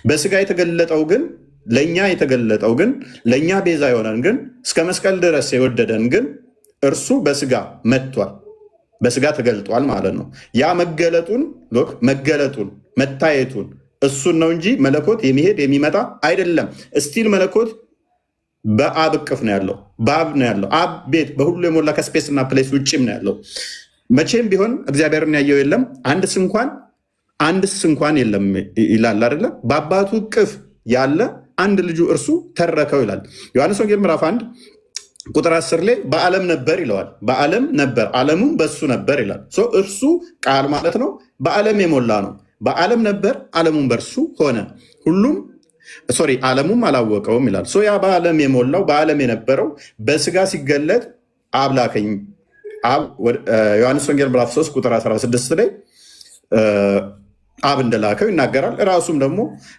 በስጋ የተገለጠው ግን ለእኛ የተገለጠው ግን ለእኛ ቤዛ የሆነን ግን እስከ መስቀል ድረስ የወደደን ግን እርሱ በስጋ መጥቷል፣ በስጋ ተገልጧል ማለት ነው። ያ መገለጡን መታየቱን እሱን ነው እንጂ መለኮት የሚሄድ የሚመጣ አይደለም። እስቲል መለኮት በአብ እቅፍ ነው ያለው፣ በአብ ነው ያለው። አብ ቤት በሁሉ የሞላ ከስፔስ እና ፕሌስ ውጭም ነው ያለው። መቼም ቢሆን እግዚአብሔርን ያየው የለም አንድስ እንኳን የለም ይላል አይደለም። በአባቱ እቅፍ ያለ አንድ ልጁ እርሱ ተረከው ይላል። ዮሐንስ ወንጌል ምዕራፍ 1 ቁጥር 10 ላይ በዓለም ነበር ይለዋል። በዓለም ነበር፣ ዓለሙም በሱ ነበር ይላል። እርሱ ቃል ማለት ነው። በዓለም የሞላ ነው። በዓለም ነበር፣ ዓለሙም በእርሱ ሆነ፣ ዓለሙም አላወቀውም ይላል። ያ በዓለም የሞላው በዓለም የነበረው በስጋ ሲገለጥ አብ ላከኝ ዮሐንስ ወንጌል ምዕራፍ 3 ቁጥር 16 ላይ አብ እንደላከው ይናገራል። ራሱም ደግሞ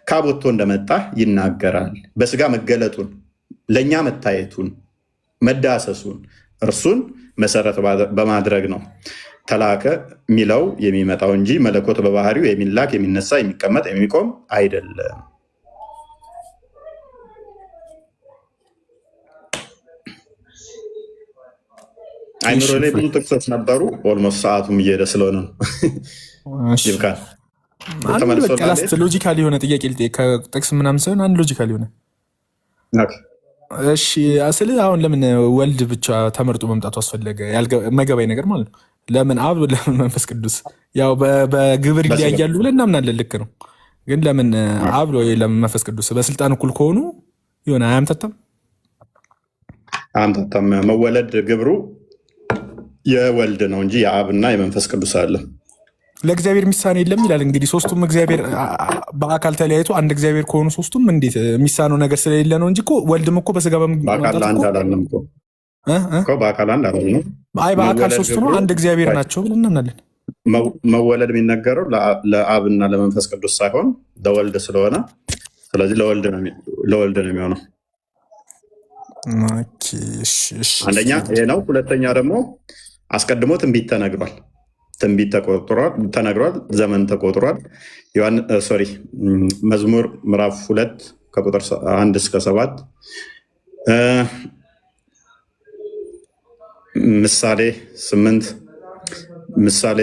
ከአብ ወጥቶ እንደመጣ ይናገራል። በስጋ መገለጡን፣ ለእኛ መታየቱን፣ መዳሰሱን እርሱን መሰረት በማድረግ ነው ተላከ የሚለው የሚመጣው እንጂ መለኮት በባህሪው የሚላክ የሚነሳ የሚቀመጥ የሚቆም አይደለም። አይምሮ ላይ ብዙ ጥቅሶች ነበሩ። ኦልሞስት ሰዓቱም እየሄደ ስለሆነ ነው ይብቃል። ላስት ሎጂካል የሆነ ጥያቄ ልጠይቅ፣ ከጥቅስ ምናምን ሳይሆን አንድ ሎጂካል የሆነ እሺ። ስለ አሁን ለምን ወልድ ብቻ ተመርጦ መምጣቱ አስፈለገ? መገባኝ ነገር ማለት ነው። ለምን አብ፣ ለምን መንፈስ ቅዱስ? ያው በግብር ይለያያሉ ብለን እናምናለን፣ ልክ ነው። ግን ለምን አብ ወይ ለምን መንፈስ ቅዱስ? በስልጣን እኩል ከሆኑ የሆነ አያምታታም? አያምታታም። መወለድ ግብሩ የወልድ ነው እንጂ የአብና የመንፈስ ቅዱስ አለ። ለእግዚአብሔር የሚሳነው የለም ይላል። እንግዲህ ሶስቱም እግዚአብሔር በአካል ተለያይቶ አንድ እግዚአብሔር ከሆኑ ሶስቱም እንዴት የሚሳነው ነገር ስለሌለ ነው እንጂ ወልድም እኮ በስጋ በአካል አንድ አላለም እኮ በአካል አንድ አላለም። አይ በአካል ሶስቱ ነው፣ አንድ እግዚአብሔር ናቸው ብለን እናምናለን። መወለድ የሚነገረው ለአብና ለመንፈስ ቅዱስ ሳይሆን ለወልድ ስለሆነ፣ ስለዚህ ለወልድ ነው የሚሆነው። አንደኛ ይሄ ነው። ሁለተኛ ደግሞ አስቀድሞ ትንቢት ተነግሯል። ትንቢት ተነግሯል። ዘመን ተቆጥሯል። መዝሙር ምዕራፍ 2 ከቁጥር 1 እስከ 7፣ ምሳሌ 8፣ ምሳሌ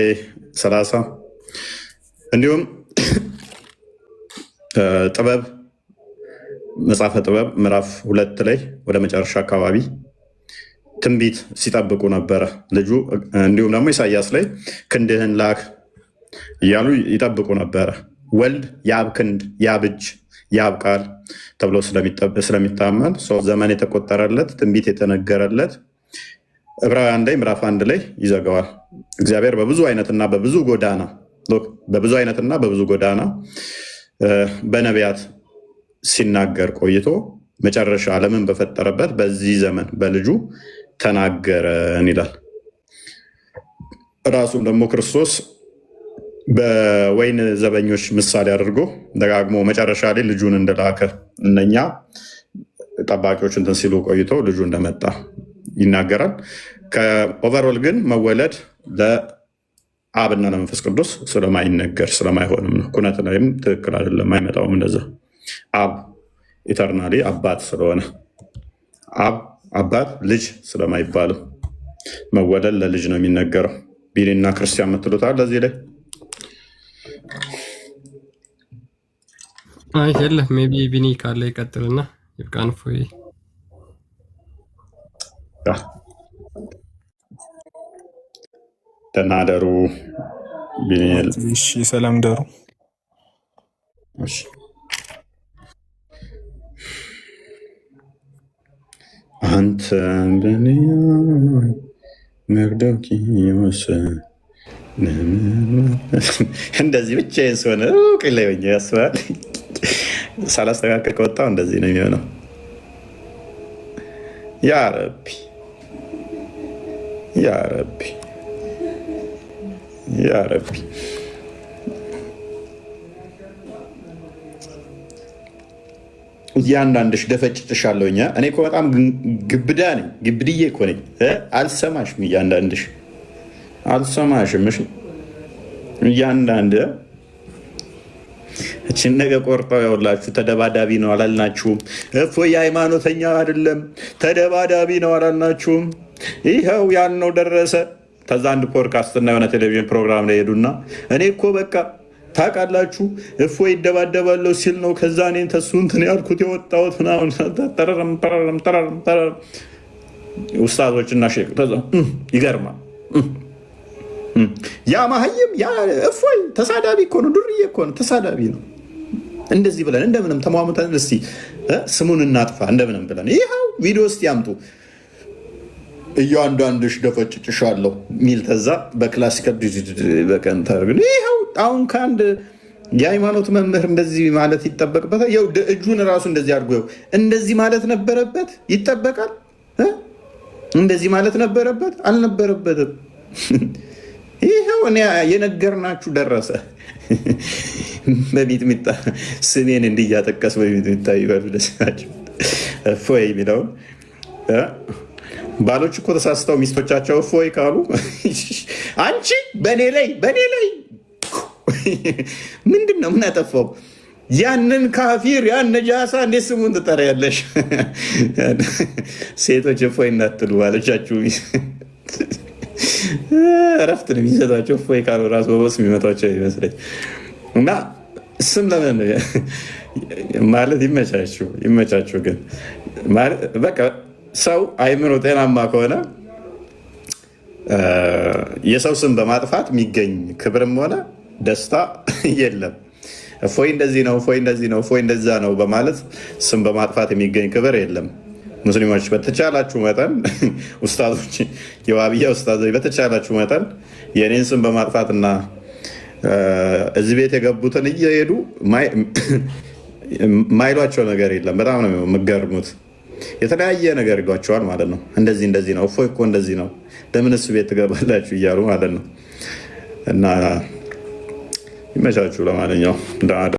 30 እንዲሁም ጥበብ መጽሐፈ ጥበብ ምዕራፍ 2 ላይ ወደ መጨረሻ አካባቢ ትንቢት ሲጠብቁ ነበረ ልጁ። እንዲሁም ደግሞ ኢሳያስ ላይ ክንድህን ላክ እያሉ ይጠብቁ ነበረ። ወልድ የአብ ክንድ፣ የአብ እጅ፣ የአብ ቃል ተብሎ ስለሚታመን ዘመን የተቆጠረለት ትንቢት የተነገረለት ዕብራውያን ላይ ምዕራፍ 1 ላይ ይዘጋዋል። እግዚአብሔር በብዙ አይነትና በብዙ ጎዳና በነቢያት ሲናገር ቆይቶ መጨረሻ ዓለምን በፈጠረበት በዚህ ዘመን በልጁ ተናገረን ይላል። ራሱም ደግሞ ክርስቶስ በወይን ዘበኞች ምሳሌ አድርጎ ደጋግሞ መጨረሻ ላይ ልጁን እንደላከ እነኛ ጠባቂዎች እንትን ሲሉ ቆይቶ ልጁ እንደመጣ ይናገራል። ከኦቨርኦል ግን መወለድ ለአብና ለመንፈስ ቅዱስ ስለማይነገር ስለማይሆንም ነው። ኩነት ላይም ትክክል አይደለም፣ አይመጣውም እንደዛ። አብ ኢተርናሊ አባት ስለሆነ አባት ልጅ ስለማይባልም መወለድ ለልጅ ነው የሚነገረው። ቢኒና ክርስቲያን የምትሉታል ለዚህ ላይ የለም። ሜይ ቢ ቢኒ ካለ ይቀጥልና ይብቃን። ፎይ ተናደሩ። ሰላም ደሩ። አንተ በኔ መርዶክዮስ እንደዚህ ብቻ ስሆነ ቅላይ ወ ያስባል። ሳላስተካከል ከወጣው እንደዚህ ነው የሚሆነው። ያ ረቢ ያ ረቢ ያ ረቢ እያንዳንድሽ ደፈጭጥሻለሁ። እኔ እኮ በጣም ግብዳ ነኝ፣ ግብድዬ እኮ ነኝ። አልሰማሽም፣ እያንዳንድሽ አልሰማሽም። እያንዳንድ እችን ነገ ቆርጠው ያውላችሁ። ተደባዳቢ ነው አላልናችሁም? እፎይ የሃይማኖተኛ አይደለም ተደባዳቢ ነው አላልናችሁም? ይኸው ያልነው ደረሰ። ከዛ አንድ ፖድካስት እና የሆነ ቴሌቪዥን ፕሮግራም ላይ ሄዱና እኔ እኮ በቃ ታውቃላችሁ እፎይ ይደባደባለሁ ሲል ነው ከዛ እኔን ተሱ እንትን ያልኩት የወጣሁት ምናምን ውስታዞችና ሼክ ይገርማል። ያ ማህይም ያ እፎይ ተሳዳቢ እኮ ነው፣ ዱርዬ እኮ ነው፣ ተሳዳቢ ነው። እንደዚህ ብለን እንደምንም ተሟሙተን እስቲ ስሙን እናጥፋ እንደምንም ብለን ይኸው ቪዲዮ እስቲ ያምጡ። እያንዳንድሽ ደፈጭጭሻለሁ ሚል ተዛ በክላሲካል በቀንታ ይኸው አሁን ከአንድ የሃይማኖት መምህር እንደዚህ ማለት ይጠበቅበታል። ይኸው እጁን ራሱ እንደዚህ አድርጎ እንደዚህ ማለት ነበረበት። ይጠበቃል እንደዚህ ማለት ነበረበት አልነበረበትም? ይኸው እኔ የነገርናችሁ ደረሰ። በሚጥሚጣ ስሜን እንዲህ እያጠቀስ በሚጥሚጣ ይበሉ ደስ ናቸው። እፎይ የሚለውን ባሎች እኮ ተሳስተው ሚስቶቻቸው እፎይ ካሉ አንቺ በእኔ ላይ ምንድን ነው ምን አጠፋው? ያንን ካፊር ያን ነጃሳ እንዴት ስሙን ትጠሪያለሽ? ሴቶች እፎይ እንዳትሉ ባሎቻችሁ እረፍት ነው የሚሰጧቸው። እፎይ ካሉ ራሱ በቦስ የሚመቷቸው ይመስለኝ እና ስም ለምን ማለት ይመቻችሁ። ግን በቃ ሰው አይምሮ ጤናማ ከሆነ የሰው ስም በማጥፋት የሚገኝ ክብርም ሆነ ደስታ የለም። እፎይ እንደዚህ ነው፣ እፎይ እንደዚህ ነው፣ እፎይ እንደዛ ነው በማለት ስም በማጥፋት የሚገኝ ክብር የለም። ሙስሊሞች በተቻላችሁ መጠን ኡስታዞች፣ የዋብያ ኡስታዞች በተቻላችሁ መጠን የእኔን ስም በማጥፋትና እዚህ ቤት የገቡትን እየሄዱ ማይሏቸው ነገር የለም። በጣም ነው የምገርሙት። የተለያየ ነገር ይሏቸዋል ማለት ነው። እንደዚህ ነው፣ እፎይ እኮ እንደዚህ ነው፣ ለምን እሱ ቤት ትገባላችሁ እያሉ ማለት ነው። እና ይመቻችሁ። ለማንኛውም